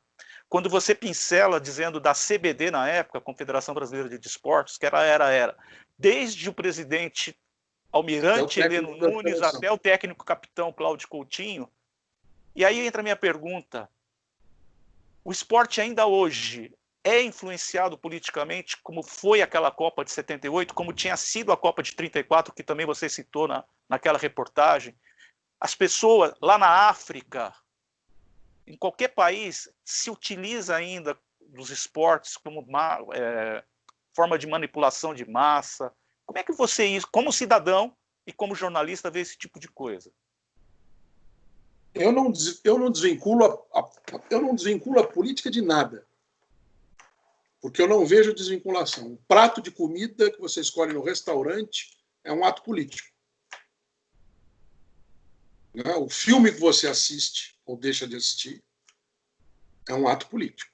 quando você pincela dizendo da CBD na época, Confederação Brasileira de Desportos, que era desde o presidente Almirante Heleno Nunes até o técnico capitão Cláudio Coutinho. E aí entra a minha pergunta: o esporte ainda hoje é influenciado politicamente, como foi aquela Copa de 78, como tinha sido a Copa de 34, que também você citou naquela reportagem. As pessoas lá na África, em qualquer país, se utiliza ainda dos esportes como forma de manipulação de massa. Como é que você, como cidadão e como jornalista, vê esse tipo de coisa? Eu não desvinculo a política de nada, porque eu não vejo desvinculação. Um prato de comida que você escolhe no restaurante é um ato político. O filme que você assiste ou deixa de assistir é um ato político.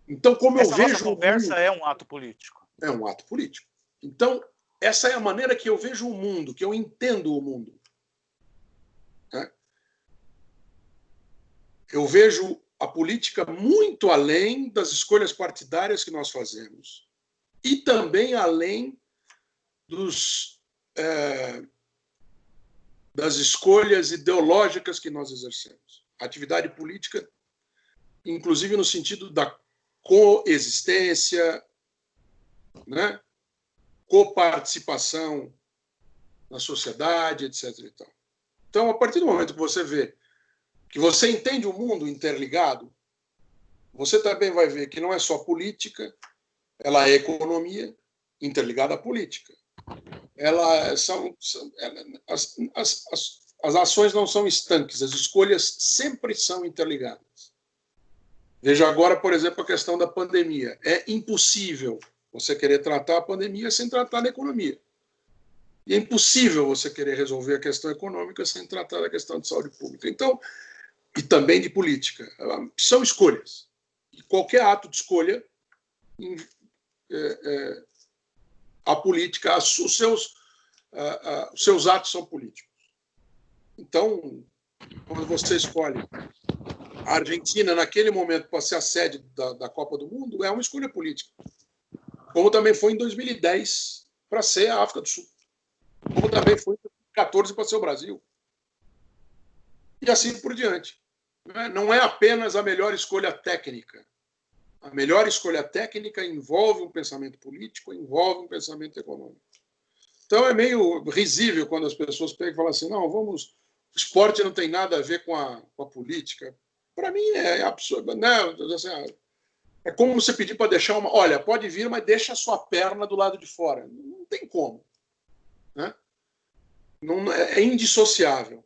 Então, como eu vejo... Essa conversa é um ato político. É um ato político. Então, essa é a maneira que eu vejo o mundo, que eu entendo o mundo. Eu vejo a política muito além das escolhas partidárias que nós fazemos e também além das escolhas ideológicas que nós exercemos. A atividade política, inclusive no sentido da coexistência, né? Coparticipação na sociedade, etc. Então, a partir do momento que você vê que você entende o mundo interligado, você também vai ver que não é só política, ela é economia interligada à política. As ações não são estanques, as escolhas sempre são interligadas. Veja agora, por exemplo, a questão da pandemia. É impossível você querer tratar a pandemia sem tratar da economia. E é impossível você querer resolver a questão econômica sem tratar da questão de saúde pública. Então, e também de política. São escolhas. E qualquer ato de escolha, a política, os seus atos são políticos. Então, quando você escolhe a Argentina, naquele momento, para ser a sede da Copa do Mundo, é uma escolha política. Como também foi em 2010 para ser a África do Sul. Como também foi em 2014 para ser o Brasil. E assim por diante. Não é apenas a melhor escolha técnica. A melhor escolha técnica envolve um pensamento político, envolve um pensamento econômico. Então é meio risível quando as pessoas pegam e falam assim, não, o esporte não tem nada a ver com a política. Para mim é absurdo. Né? É como você pedir para deixar uma... Olha, pode vir, mas deixa a sua perna do lado de fora. Não tem como. Né? Não, é indissociável.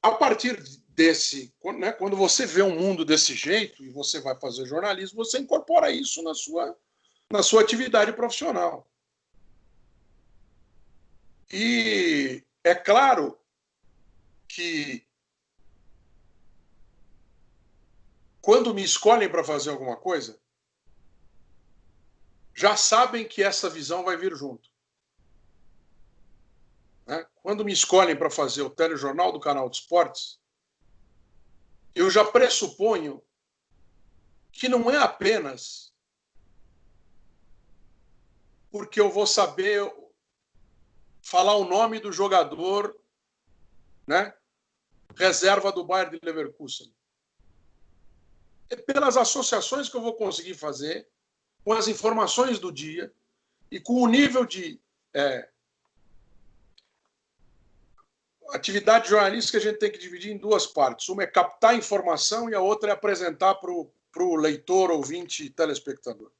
A partir desse... Né, quando você vê um mundo desse jeito e você vai fazer jornalismo, você incorpora isso na sua atividade profissional. E é claro que quando me escolhem para fazer alguma coisa, já sabem que essa visão vai vir junto. Né? Quando me escolhem para fazer o telejornal do Canal de Esportes, eu já pressuponho que não é apenas porque eu vou saber falar o nome do jogador, né, reserva do Bayer de Leverkusen. É pelas associações que eu vou conseguir fazer com as informações do dia e com o nível de atividade jornalística que a gente tem que dividir em duas partes. Uma é captar informação e a outra é apresentar para o leitor, ouvinte e telespectador.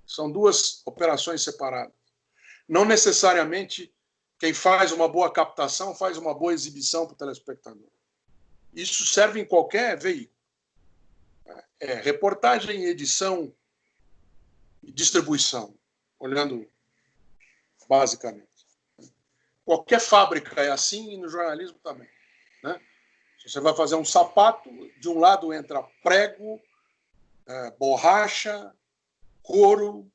São duas operações separadas. Não necessariamente quem faz uma boa captação faz uma boa exibição para o telespectador. Isso serve em qualquer veículo. Reportagem, edição e distribuição, olhando basicamente. Qualquer fábrica é assim e no jornalismo também. Né? Se você vai fazer um sapato, de um lado entra prego, borracha, couro,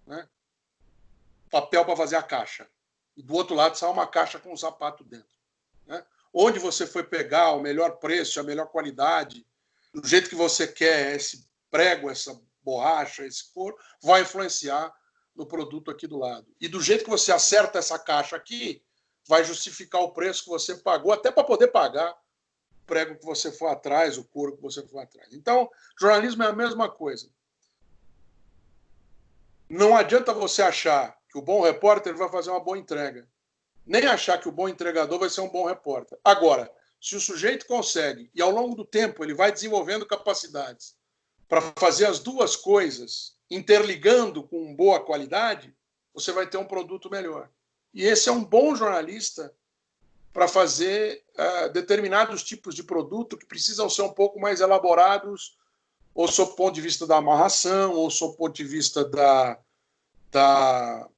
né? Papel para fazer a caixa. E do outro lado sai uma caixa com um sapato dentro. Né? Onde você foi pegar o melhor preço, a melhor qualidade, do jeito que você quer, esse prego, essa borracha, esse couro, vai influenciar no produto aqui do lado. E do jeito que você acerta essa caixa aqui, vai justificar o preço que você pagou, até para poder pagar prego que você for atrás, o couro que você for atrás. Então, jornalismo é a mesma coisa. Não adianta você achar que o bom repórter vai fazer uma boa entrega, nem achar que o bom entregador vai ser um bom repórter. Agora, se o sujeito consegue, e ao longo do tempo ele vai desenvolvendo capacidades para fazer as duas coisas, interligando com boa qualidade, você vai ter um produto melhor. E esse é um bom jornalista para fazer determinados tipos de produto que precisam ser um pouco mais elaborados, ou sob o ponto de vista da amarração, ou sob o ponto de vista da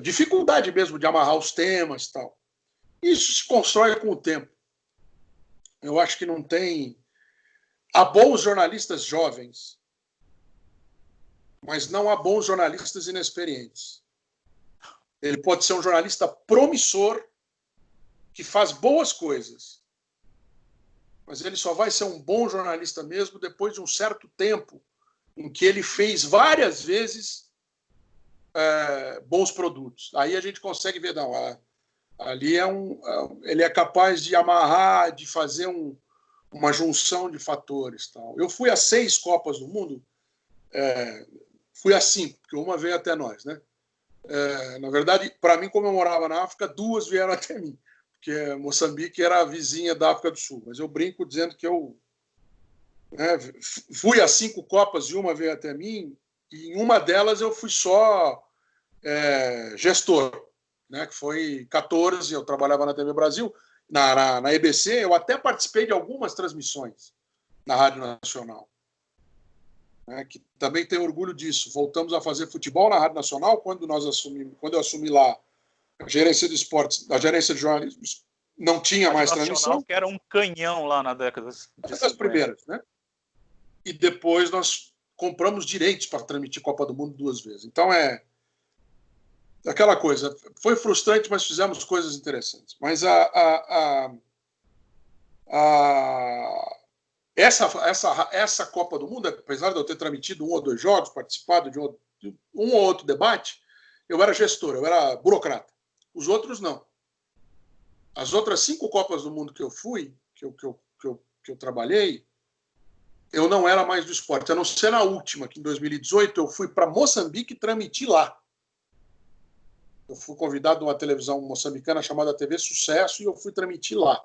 dificuldade mesmo de amarrar os temas e tal. Isso se constrói com o tempo. Eu acho que não tem... Há bons jornalistas jovens, mas não há bons jornalistas inexperientes. Ele pode ser um jornalista promissor, que faz boas coisas, mas ele só vai ser um bom jornalista mesmo depois de um certo tempo em que ele fez várias vezes bons produtos. Aí a gente consegue ver, não, ali ele é capaz de amarrar, de fazer uma junção de fatores. Tal. Eu fui a 6 Copas do Mundo, fui a 5, porque uma veio até nós, né? Na verdade, para mim, como eu morava na África, 2 vieram até mim, porque Moçambique era a vizinha da África do Sul. Mas eu brinco dizendo que eu fui a 5 Copas e uma veio até mim, e em uma delas eu fui só gestor, né, que foi 14, eu trabalhava na TV Brasil, na EBC, eu até participei de algumas transmissões na Rádio Nacional. Que também tenho orgulho disso. Voltamos a fazer futebol na Rádio Nacional quando eu assumi lá a gerência de esportes, a gerência de jornalismo, não tinha mais transmissão. Que era um canhão lá na década de 50. Das primeiras, né? E depois nós compramos direitos para transmitir Copa do Mundo 2 vezes. Então aquela coisa. Foi frustrante, mas fizemos coisas interessantes. Mas essa Copa do Mundo, apesar de eu ter transmitido 1 ou 2 jogos, participado de um ou outro debate, eu era gestor, eu era burocrata. Os outros não. As outras 5 Copas do Mundo que eu fui, que eu trabalhei, eu não era mais do esporte. A não ser na última, que em 2018 eu fui para Moçambique e transmiti lá. Eu fui convidado numa televisão moçambicana chamada TV Sucesso e eu fui transmitir lá.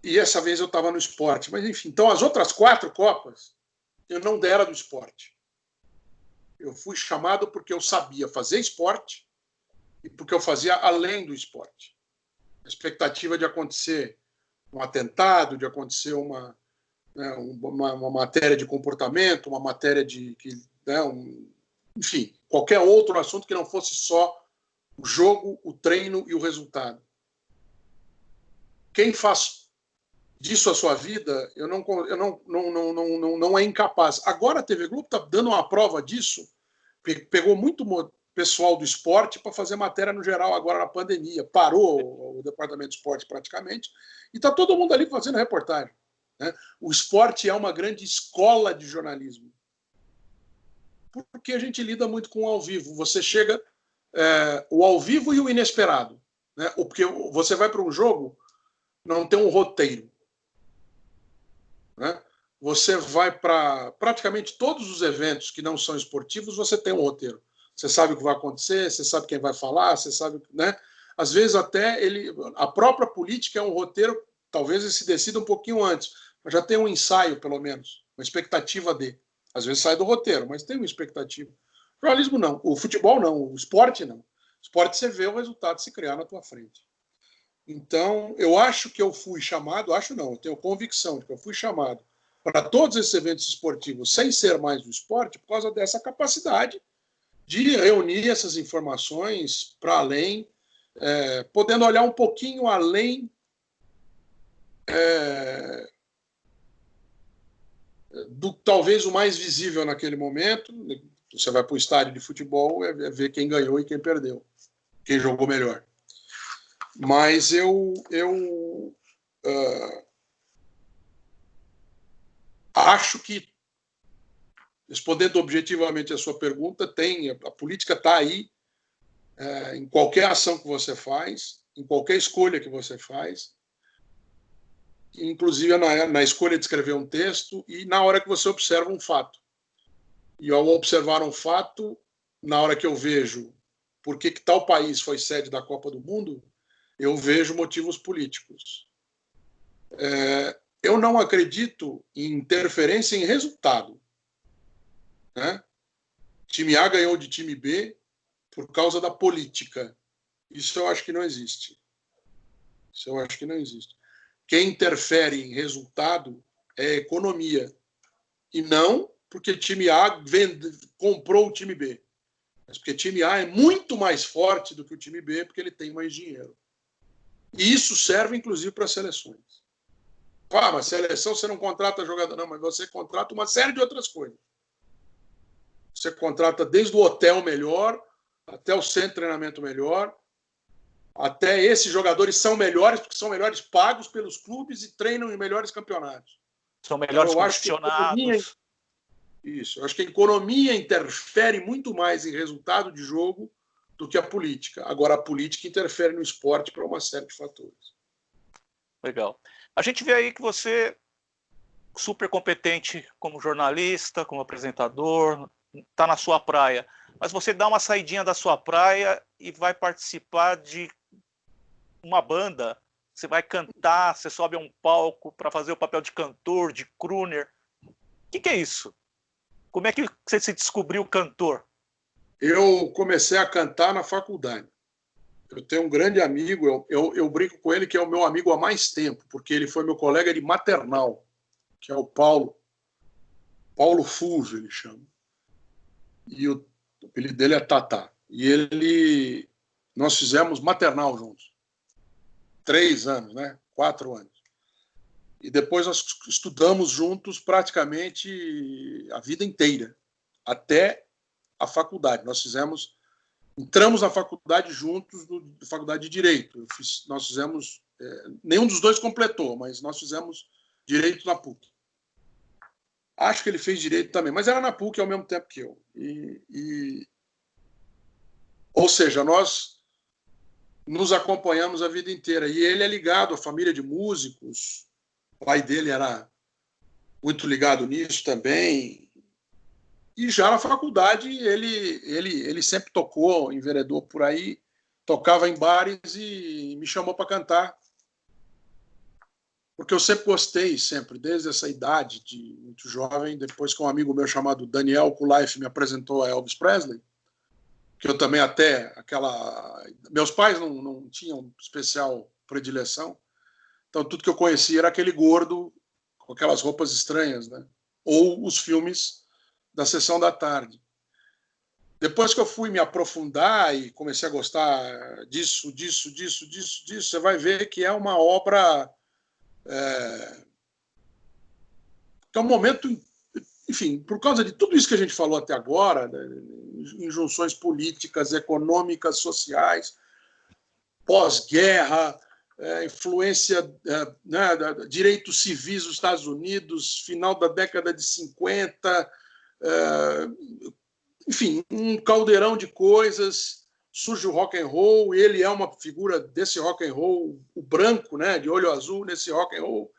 E essa vez eu estava no esporte. Mas, enfim, então as outras 4 Copas eu não era do esporte. Eu fui chamado porque eu sabia fazer esporte e porque eu fazia além do esporte. A expectativa de acontecer um atentado, de acontecer uma matéria de comportamento, uma matéria de... enfim, qualquer outro assunto que não fosse só o jogo, o treino e o resultado. Quem faz disso a sua vida, não é incapaz. Agora a TV Globo está dando uma prova disso, pegou muito pessoal do esporte para fazer matéria no geral agora na pandemia. Parou o departamento de esporte praticamente e está todo mundo ali fazendo reportagem. Né? O esporte é uma grande escola de jornalismo. Porque a gente lida muito com o ao vivo. Você chega... o ao vivo e o inesperado. Né? Porque você vai para um jogo, não tem um roteiro. Né? Você vai para praticamente todos os eventos que não são esportivos, você tem um roteiro. Você sabe o que vai acontecer, você sabe quem vai falar, você sabe... Né? Às vezes até a própria política é um roteiro, talvez ele se decida um pouquinho antes, mas já tem um ensaio, pelo menos, uma expectativa de... Às vezes sai do roteiro, mas tem uma expectativa. O jornalismo não, o futebol não, o esporte não. O esporte você vê o resultado se criar na tua frente. Então, eu acho que eu fui chamado, eu tenho convicção de que eu fui chamado para todos esses eventos esportivos sem ser mais do esporte por causa dessa capacidade de reunir essas informações para além, podendo olhar um pouquinho além do talvez o mais visível naquele momento. Você vai para o estádio de futebol, ver quem ganhou e quem perdeu, quem jogou melhor. Mas eu acho que, respondendo objetivamente a sua pergunta, a política está aí em qualquer ação que você faz, em qualquer escolha que você faz, inclusive na escolha de escrever um texto e na hora que você observa um fato. E ao observar um fato, na hora que eu vejo por que tal país foi sede da Copa do Mundo, eu vejo motivos políticos. Eu não acredito em interferência em resultado, né? Time A ganhou de time B por causa da política. Isso eu acho que não existe. Isso eu acho que não existe. Quem interfere em resultado é a economia. E não porque time A comprou o time B. Mas porque time A é muito mais forte do que o time B, porque ele tem mais dinheiro. E isso serve, inclusive, para seleções. Mas seleção você não contrata jogador, não, mas você contrata uma série de outras coisas. Você contrata desde o hotel melhor, até o centro de treinamento melhor, até esses jogadores são melhores, porque são melhores pagos pelos clubes e treinam em melhores campeonatos. São melhores então, condicionados. Eu acho que a economia interfere muito mais em resultado de jogo do que a política. Agora, a política interfere no esporte para uma série de fatores. Legal. A gente vê aí que você é super competente como jornalista, como apresentador, está na sua praia. Mas você dá uma saidinha da sua praia e vai participar de uma banda. Você vai cantar, você sobe a um palco para fazer o papel de cantor, de crooner. O que é isso? Como é que você se descobriu cantor? Eu comecei a cantar na faculdade. Eu tenho um grande amigo, eu brinco com ele que é o meu amigo há mais tempo, porque ele foi meu colega de maternal, que é o Paulo Fuso, ele chama. E o apelido dele é Tatá. E nós fizemos maternal juntos. 3 anos, né? 4 anos. E depois nós estudamos juntos praticamente a vida inteira, até a faculdade. Entramos na faculdade juntos, na faculdade de Direito. Nós fizemos, nenhum dos dois completou, mas nós fizemos Direito na PUC. Acho que ele fez Direito também, mas era na PUC ao mesmo tempo que eu. Ou seja, nós nos acompanhamos a vida inteira. E ele é ligado à família de músicos. O pai dele era muito ligado nisso também. E já na faculdade ele sempre tocou, enveredou por aí, tocava em bares e me chamou para cantar. Porque eu sempre gostei, desde essa idade de muito jovem, depois que um amigo meu chamado Daniel Kulaif me apresentou a Elvis Presley, que eu também meus pais não tinham especial predileção, então tudo que eu conhecia era aquele gordo com aquelas roupas estranhas, né? Ou os filmes da Sessão da Tarde. Depois que eu fui me aprofundar e comecei a gostar disso, você vai ver que é uma obra... que é um momento... Enfim, por causa de tudo isso que a gente falou até agora, né, injunções políticas, econômicas, sociais, pós-guerra, influência, né, direitos civis dos Estados Unidos, final da década de 50, enfim, um caldeirão de coisas. Surge o rock and roll, e ele é uma figura desse rock and roll, o branco, né, de olho azul, nesse rock and roll,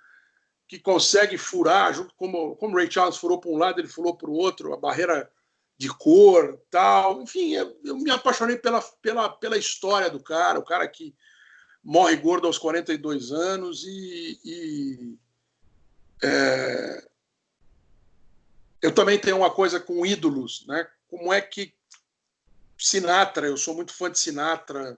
que consegue furar, junto como Ray Charles furou para um lado, ele furou para o outro, a barreira de cor, tal. Enfim, eu me apaixonei pela história do cara, o cara que morre gordo aos 42 anos eu também tenho uma coisa com ídolos, né? Como é que Sinatra, eu sou muito fã de Sinatra,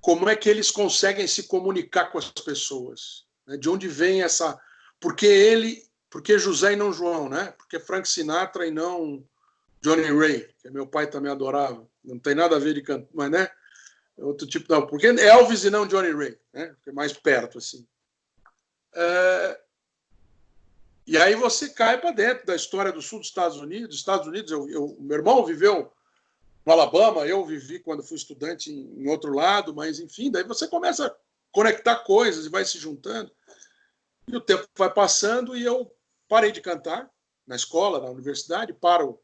como é que eles conseguem se comunicar com as pessoas? Né? De onde vem essa... Por que José e não João? Né? Por que Frank Sinatra e não Johnny Ray? Que meu pai também adorava. Não tem nada a ver de canto, mas né? Outro tipo, não. Por que Elvis e não Johnny Ray? Né? Porque é mais perto, assim. E aí você cai para dentro da história do sul dos Estados Unidos. Meu irmão viveu no Alabama, eu vivi quando fui estudante em outro lado, mas enfim, daí você começa a conectar coisas e vai se juntando. E o tempo vai passando e eu parei de cantar na escola, na universidade, paro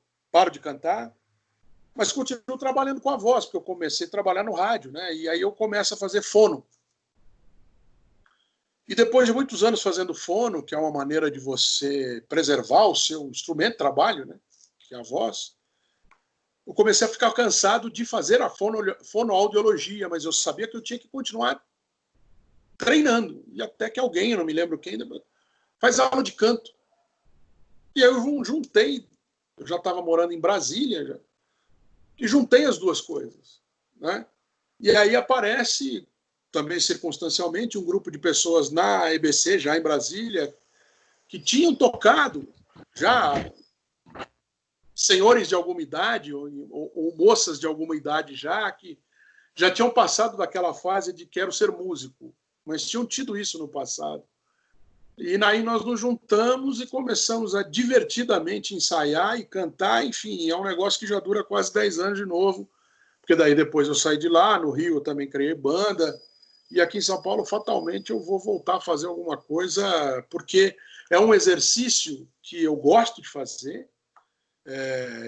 de cantar. mas continuo trabalhando com a voz, porque eu comecei a trabalhar no rádio, né? E aí eu começo a fazer fono. E depois de muitos anos fazendo fono, que é uma maneira de você preservar o seu instrumento de trabalho, né? Que é a voz, eu comecei a ficar cansado de fazer a fonoaudiologia, mas eu sabia que eu tinha que continuar treinando. E até que alguém, eu não me lembro quem, faz aula de canto. E aí eu juntei, eu já estava morando em Brasília, já, e juntei as duas coisas, né? E aí aparece, também circunstancialmente, um grupo de pessoas na EBC, já em Brasília, que tinham tocado já senhores de alguma idade, ou moças de alguma idade já, que já tinham passado daquela fase de quero ser músico, mas tinham tido isso no passado. E aí nós nos juntamos e começamos a divertidamente ensaiar e cantar, enfim, é um negócio que já dura quase 10 anos de novo, porque daí depois eu saí de lá, no Rio eu também criei banda, e aqui em São Paulo, fatalmente, eu vou voltar a fazer alguma coisa, porque é um exercício que eu gosto de fazer.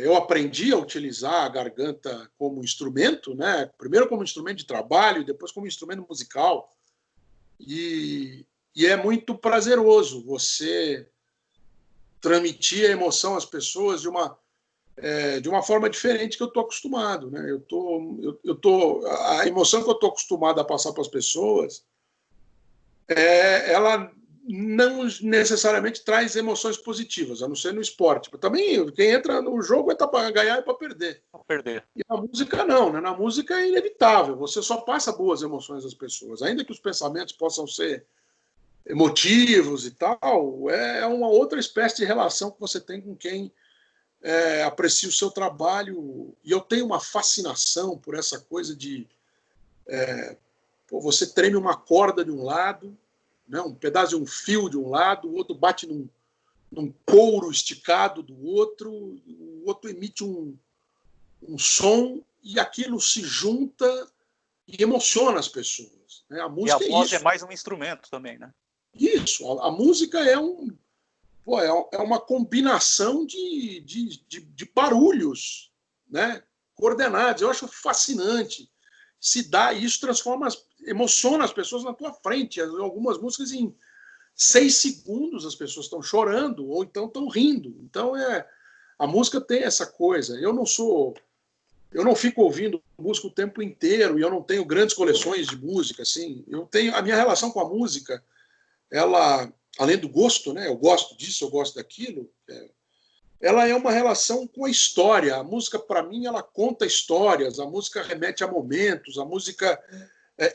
Eu aprendi a utilizar a garganta como instrumento, né? Primeiro como instrumento de trabalho, depois como instrumento musical. E é muito prazeroso você transmitir a emoção às pessoas de uma forma diferente que eu estou acostumado, né? A emoção que eu estou acostumado a passar para as pessoas, ela não necessariamente traz emoções positivas, a não ser no esporte. Também quem entra no jogo é para ganhar e para perder. Perder. E na música não, né? Na música é inevitável, você só passa boas emoções às pessoas, ainda que os pensamentos possam ser emotivos e tal, é uma outra espécie de relação que você tem com quem aprecia o seu trabalho. E eu tenho uma fascinação por essa coisa de você treme uma corda de um lado, né, um pedaço de um fio de um lado, o outro bate num couro esticado do outro, o outro emite um som e aquilo se junta e emociona as pessoas. Né? A E a música voz é isso. mais um instrumento também, né? Isso. A música é uma combinação de barulhos, né, coordenados. Eu acho fascinante. Se dá isso, emociona as pessoas na tua frente. Algumas músicas em 6 segundos as pessoas estão chorando ou então estão rindo. Então a música tem essa coisa. Eu não fico ouvindo música o tempo inteiro e eu não tenho grandes coleções de música. Assim, a minha relação com a música, ela, além do gosto, né? Eu gosto disso, eu gosto daquilo. Ela é uma relação com a história. A música, para mim, ela conta histórias. A música remete a momentos. A música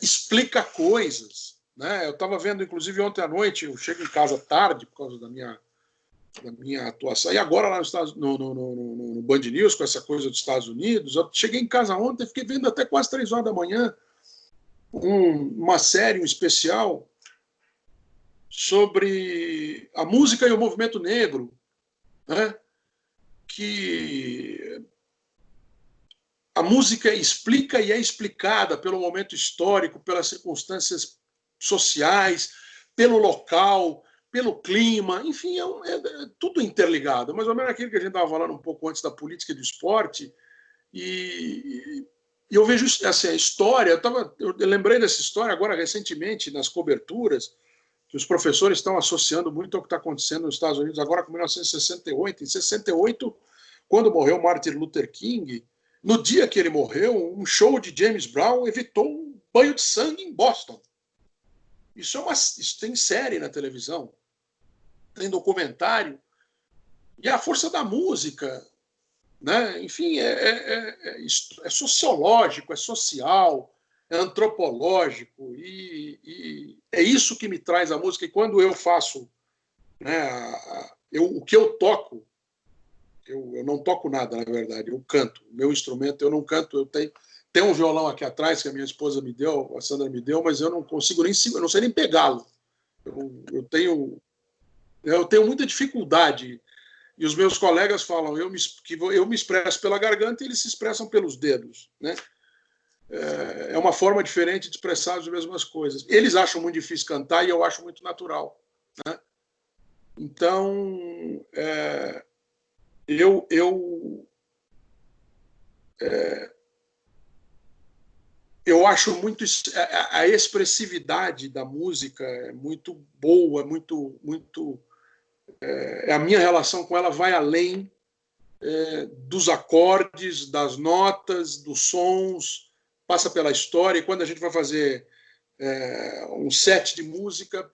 explica coisas. Né? Eu estava vendo, inclusive, ontem à noite. Eu chego em casa tarde por causa da minha atuação. E agora lá no Band News, com essa coisa dos Estados Unidos, eu cheguei em casa ontem, fiquei vendo até quase 3 horas da manhã uma série, um especial sobre a música e o movimento negro, né? Que a música explica e é explicada pelo momento histórico, pelas circunstâncias sociais, pelo local, pelo clima, enfim, é tudo interligado. Mais ou menos aquilo que a gente estava falando um pouco antes da política e do esporte. E eu vejo essa história, eu lembrei dessa história agora recentemente nas coberturas, que os professores estão associando muito ao que está acontecendo nos Estados Unidos agora com 1968. Em 68, quando morreu Martin Luther King, no dia que ele morreu, um show de James Brown evitou um banho de sangue em Boston. Isso tem série na televisão, tem documentário. E a força da música, né? Enfim, é sociológico, é social, é antropológico, e é isso que me traz a música. E quando eu faço, né, o que eu toco, eu não toco nada, na verdade, eu canto. O meu instrumento, eu não canto, tem um violão aqui atrás que a minha esposa me deu, a Sandra me deu, mas eu não consigo eu não sei nem pegá-lo. Eu tenho muita dificuldade. E os meus colegas falam que eu me expresso pela garganta e eles se expressam pelos dedos, né? É uma forma diferente de expressar as mesmas coisas. Eles acham muito difícil cantar e eu acho muito natural, né? Então, eu eu acho muito a expressividade da música é muito boa, a minha relação com ela vai além dos acordes, das notas, dos sons, passa pela história. E quando a gente vai fazer um set de música,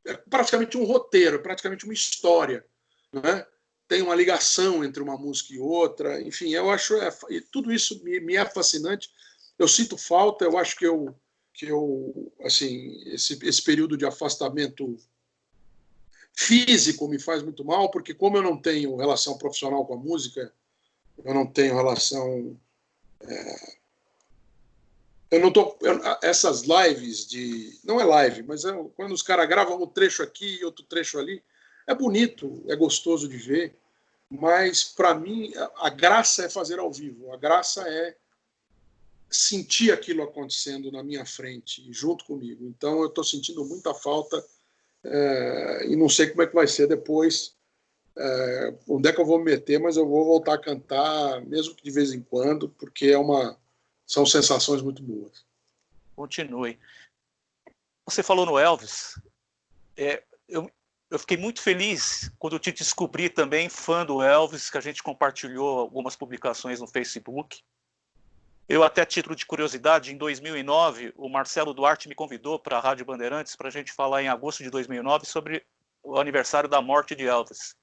é praticamente um roteiro, é praticamente uma história, né? Tem uma ligação entre uma música e outra. Enfim, eu acho tudo isso me é fascinante. Eu sinto falta. Eu acho que eu assim, esse período de afastamento físico me faz muito mal, porque como eu não tenho relação profissional com a música, eu não tenho relação... eu não tô... essas lives de... não é live, mas quando os caras gravam um trecho aqui e outro trecho ali, é bonito, é gostoso de ver, mas para mim a graça é fazer ao vivo, a graça é sentir aquilo acontecendo na minha frente, junto comigo. Então eu estou sentindo muita falta e não sei como é que vai ser depois, onde é que eu vou me meter, mas eu vou voltar a cantar, mesmo que de vez em quando, porque são sensações muito boas. Continue. Você falou no Elvis. Eu fiquei muito feliz quando eu te descobri também fã do Elvis, que a gente compartilhou algumas publicações no Facebook. Eu, até a título de curiosidade, em 2009, o Marcelo Duarte me convidou para a Rádio Bandeirantes para a gente falar em agosto de 2009 sobre o aniversário da morte de Elvis.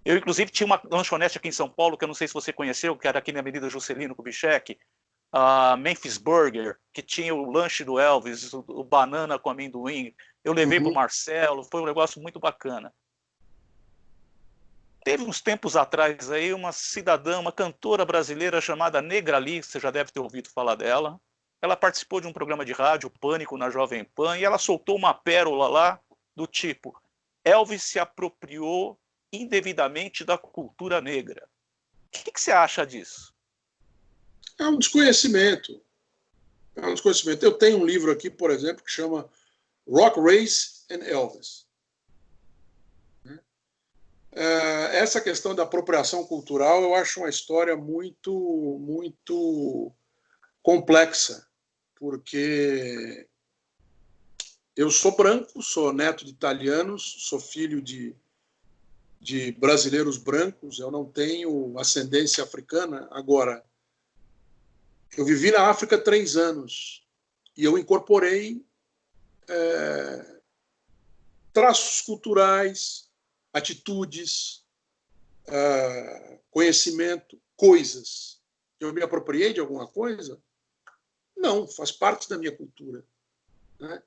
Eu, inclusive, tinha uma lanchonete aqui em São Paulo, que eu não sei se você conheceu, que era aqui na Avenida Juscelino Kubitschek, a Memphis Burger, que tinha o lanche do Elvis, o banana com amendoim. Eu levei para o Marcelo, foi um negócio muito bacana. Teve uns tempos atrás aí uma cidadã, uma cantora brasileira chamada Negra Lee, você já deve ter ouvido falar dela. Ela participou de um programa de rádio, Pânico, na Jovem Pan, e ela soltou uma pérola lá do tipo: Elvis se apropriou indevidamente da cultura negra. O que você acha disso? É um desconhecimento. Eu tenho um livro aqui, por exemplo, que chama Rock, Race and Elvis. Essa questão da apropriação cultural eu acho uma história muito complexa, porque eu sou branco, sou neto de italianos, sou filho de brasileiros brancos, eu não tenho ascendência africana. Agora, eu vivi na África 3 anos e eu incorporei traços culturais, atitudes, conhecimento, coisas. Eu me apropriei de alguma coisa? Não, faz parte da minha cultura, né?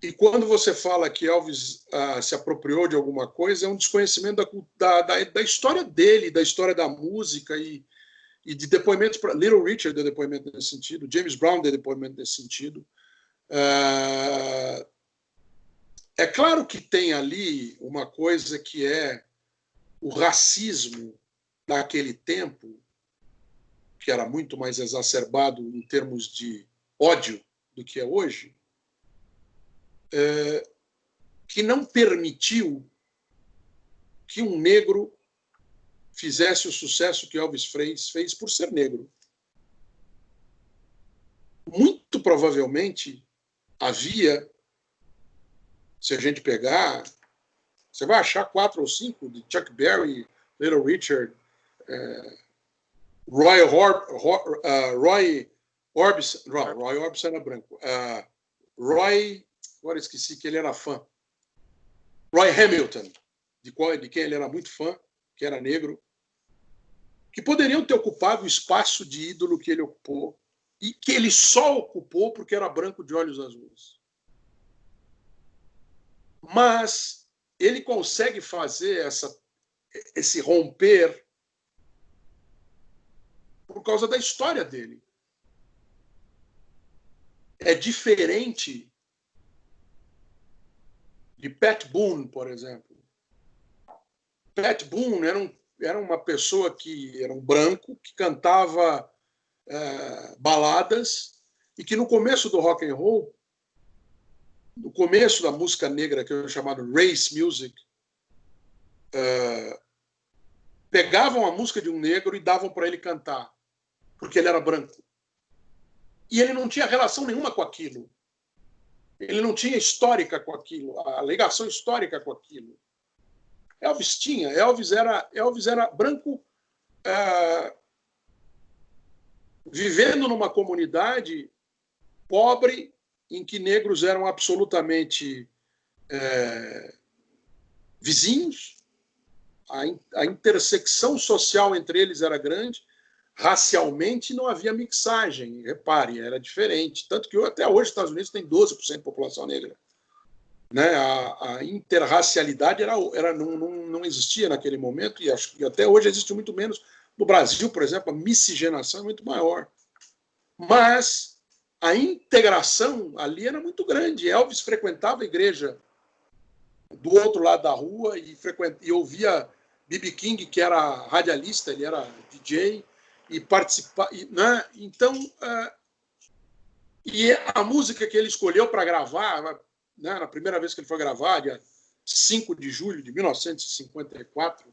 E quando você fala que Elvis se apropriou de alguma coisa, é um desconhecimento da história dele, da história da música e de depoimentos. Little Richard deu depoimento nesse sentido, James Brown deu depoimento nesse sentido. É claro que tem ali uma coisa que é o racismo daquele tempo, que era muito mais exacerbado em termos de ódio do que é hoje, que não permitiu que um negro fizesse o sucesso que Elvis fez por ser negro. Muito provavelmente havia, se a gente pegar, você vai achar 4 ou 5 de Chuck Berry, Little Richard, Roy Orbison era branco, agora esqueci que ele era fã, Roy Hamilton, de quem ele era muito fã, que era negro, que poderiam ter ocupado o espaço de ídolo que ele ocupou, e que ele só ocupou porque era branco de olhos azuis. Mas ele consegue fazer esse romper por causa da história dele. É diferente de Pat Boone, por exemplo. Pat Boone era uma pessoa que era um branco, que cantava baladas, e que no começo do rock and roll, no começo da música negra, que é chamado race music, pegavam a música de um negro e davam para ele cantar, porque ele era branco. E ele não tinha relação nenhuma com aquilo. Ele não tinha histórica com aquilo, a ligação histórica com aquilo. Elvis tinha. Elvis era branco, vivendo numa comunidade pobre em que negros eram absolutamente vizinhos. A intersecção social entre eles era grande. Racialmente não havia mixagem, repare, era diferente. Tanto que até hoje os Estados Unidos tem 12% de população negra. Né? A interracialidade não existia naquele momento, e acho que até hoje existe muito menos. No Brasil, por exemplo, a miscigenação é muito maior. Mas a integração ali era muito grande. Elvis frequentava a igreja do outro lado da rua e ouvia B.B. King, que era radialista, ele era DJ, e participar, né? Então, e a música que ele escolheu para gravar, né, na primeira vez que ele foi gravar, dia 5 de julho de 1954,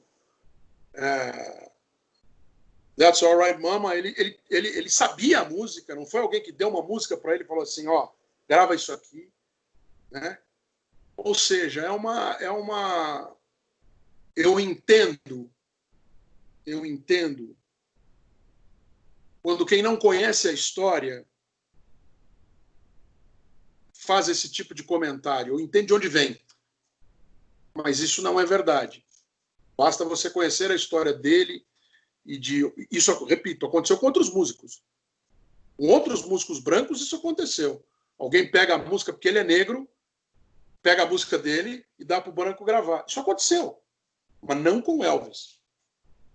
That's All Right Mama, ele sabia a música, não foi alguém que deu uma música para ele e falou assim, ó, grava isso aqui, né? Ou seja, eu entendo quando quem não conhece a história faz esse tipo de comentário, ou entende de onde vem. Mas isso não é verdade. Basta você conhecer a história dele e isso, repito, aconteceu com outros músicos. Com outros músicos brancos isso aconteceu. Alguém pega a música porque ele é negro, pega a música dele e dá para o branco gravar. Isso aconteceu, mas não com Elvis.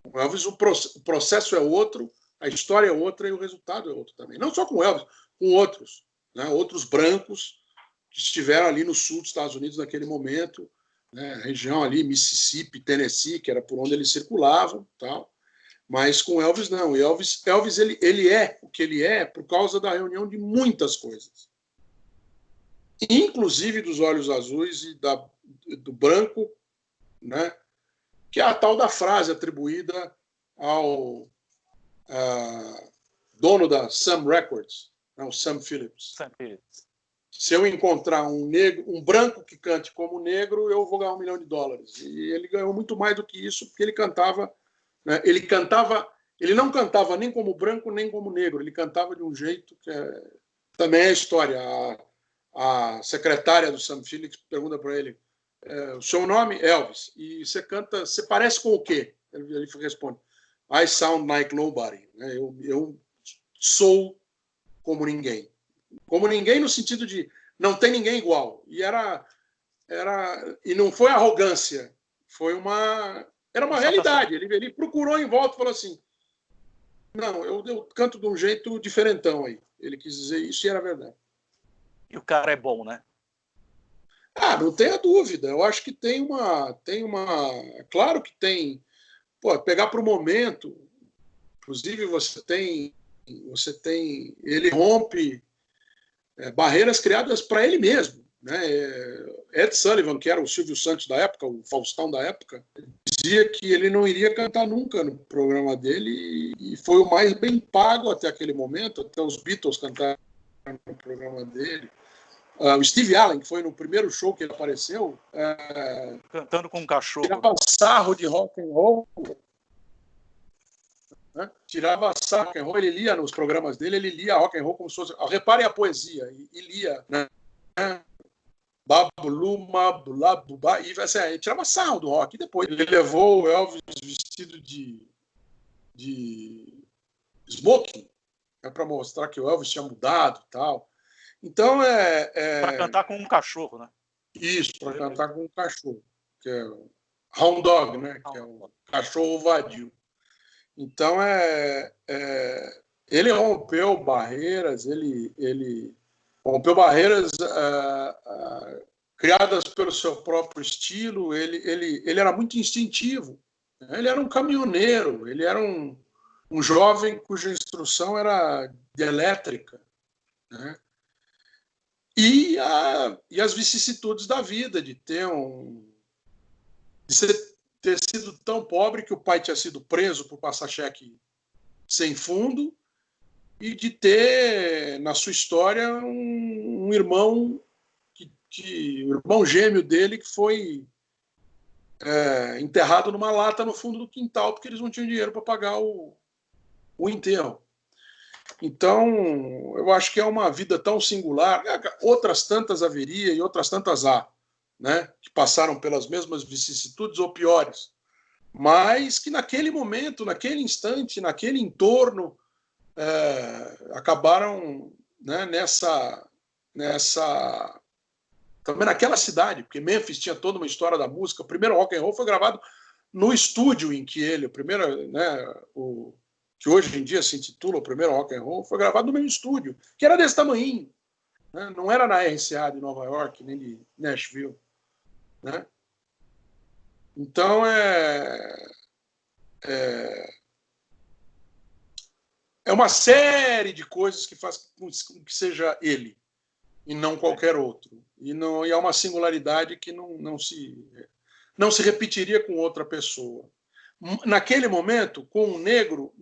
Com Elvis o processo é outro, a história é outra e o resultado é outro também. Não só com Elvis, com outros, né? Outros brancos que estiveram ali no sul dos Estados Unidos naquele momento, né? Região ali, Mississippi, Tennessee, que era por onde eles circulavam, tal. Mas com Elvis não. Elvis ele é o que ele é por causa da reunião de muitas coisas, inclusive dos olhos azuis e do branco, né? Que é a tal da frase atribuída ao dono da Sun Records, o Sam Phillips. Se eu encontrar um branco que cante como negro, eu vou ganhar $1 milhão. E ele ganhou muito mais do que isso, porque ele cantava, né? Ele não cantava nem como branco nem como negro, ele cantava de um jeito que também é história. A secretária do Sam Phillips pergunta para ele, o seu nome? Elvis. E você parece com o quê? Ele responde, I sound like nobody. Eu sou como ninguém. Como ninguém no sentido de não tem ninguém igual. E não foi arrogância, era uma realidade. Ele procurou em volta e falou assim, não, eu canto de um jeito diferentão aí. Ele quis dizer isso e era verdade. E o cara é bom, né? Não tenha dúvida. Eu acho que tem uma. Claro que tem. Pô, pegar para o momento, inclusive você tem. Ele rompe barreiras criadas para ele mesmo. Né? Ed Sullivan, que era o Silvio Santos da época, o Faustão da época, dizia que ele não iria cantar nunca no programa dele e foi o mais bem pago até aquele momento, até os Beatles cantaram no programa dele. O Steve Allen, que foi no primeiro show que ele apareceu, cantando com um cachorro, tirava sarro de rock and roll, né? Tirava sarro de rock and roll, ele lia nos programas dele, ele lia rock and roll como se fosse, reparem a poesia, e lia, né? Babuluma, bulabubá, e assim, ele tirava sarro do rock, e depois ele levou o Elvis vestido de smoking, para mostrar que o Elvis tinha mudado e tal. Então para cantar com um cachorro, né? Isso, para cantar com um cachorro, que é o hound dog, né? Que é o cachorro vadio. Então ele rompeu barreiras, ele rompeu barreiras criadas pelo seu próprio estilo. Ele era muito instintivo. Né? Ele era um caminhoneiro, ele era um jovem cuja instrução era de elétrica, né? E as vicissitudes da vida, de ser ter sido tão pobre que o pai tinha sido preso por passar cheque sem fundo e de ter na sua história um irmão o irmão gêmeo dele que foi enterrado numa lata no fundo do quintal porque eles não tinham dinheiro para pagar o enterro. Então, eu acho que é uma vida tão singular. Outras tantas haveria e outras tantas há, né, que passaram pelas mesmas vicissitudes ou piores, mas que naquele momento, naquele instante, naquele entorno, acabaram, né, também naquela cidade, porque Memphis tinha toda uma história da música. O primeiro rock and roll foi gravado no estúdio em que ele, o primeiro, né, que hoje em dia se intitula o primeiro rock and roll, foi gravado no meu estúdio, que era desse tamanhinho, né? Não era na RCA de Nova York, nem de Nashville, né? Então é uma série de coisas que faz com que seja ele e não qualquer outro, e é uma singularidade que não se repetiria com outra pessoa. Naquele momento, com o negro,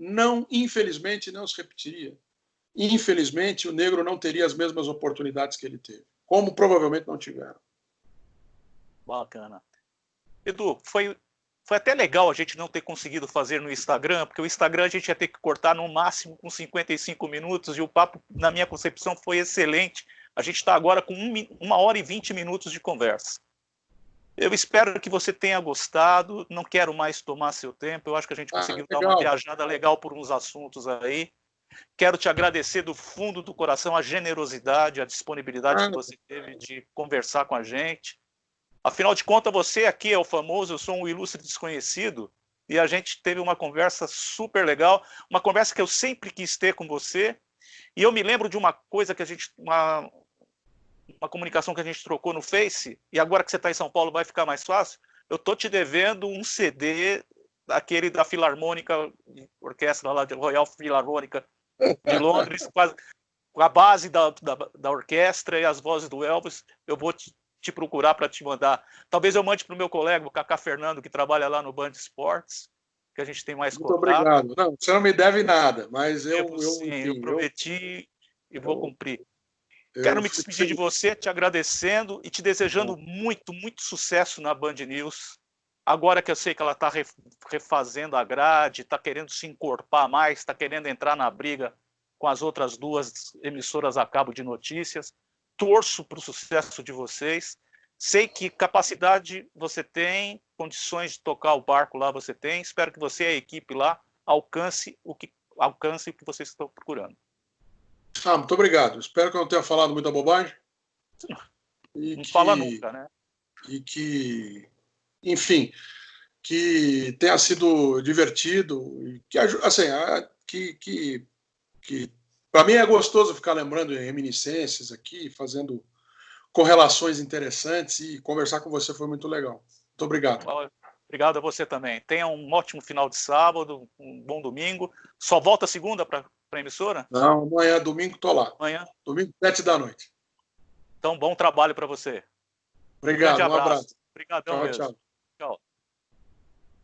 infelizmente, não se repetiria. Infelizmente, o negro não teria as mesmas oportunidades que ele teve, como provavelmente não tiveram. Bacana. Edu, foi até legal a gente não ter conseguido fazer no Instagram, porque o Instagram a gente ia ter que cortar no máximo com 55 minutos, e o papo, na minha concepção, foi excelente. A gente está agora com 1 hora e 20 minutos de conversa. Eu espero que você tenha gostado, não quero mais tomar seu tempo, eu acho que a gente conseguiu dar uma viajada legal por uns assuntos aí. Quero te agradecer do fundo do coração a generosidade, a disponibilidade que você teve de conversar com a gente. Afinal de contas, você aqui é o famoso, eu sou um ilustre desconhecido, e a gente teve uma conversa super legal, uma conversa que eu sempre quis ter com você, e eu me lembro de uma coisa que uma comunicação que a gente trocou no Face, e agora que você está em São Paulo vai ficar mais fácil. Eu estou te devendo um CD daquele da Filarmônica, orquestra lá de Royal Filarmônica de Londres, com a base da orquestra e as vozes do Elvis. Eu vou te procurar para te mandar. Talvez eu mande para o meu colega, o Cacá Fernando, que trabalha lá no Band Esportes, que a gente tem mais contato. Muito obrigado. Não, você não me deve nada, mas eu prometi e vou cumprir. Quero me despedir de você, te agradecendo e te desejando muito, muito sucesso na Band News. Agora que eu sei que ela está refazendo a grade, está querendo se encorpar mais, está querendo entrar na briga com as outras 2 emissoras a cabo de notícias. Torço para o sucesso de vocês. Sei que capacidade você tem, condições de tocar o barco lá você tem. Espero que você e a equipe lá alcance o que vocês estão procurando. Muito obrigado. Espero que eu não tenha falado muita bobagem. Não fala nunca, né? E que, enfim, que tenha sido divertido. E que, assim, que para mim é gostoso ficar lembrando de reminiscências aqui, fazendo correlações interessantes, e conversar com você foi muito legal. Muito obrigado. Obrigado a você também. Tenha um ótimo final de sábado, um bom domingo. Só volta segunda para a emissora? Não, amanhã, domingo, estou lá. Amanhã? Domingo, 7h. Então, bom trabalho para você. Obrigado, um abraço. Obrigadão mesmo. Tchau.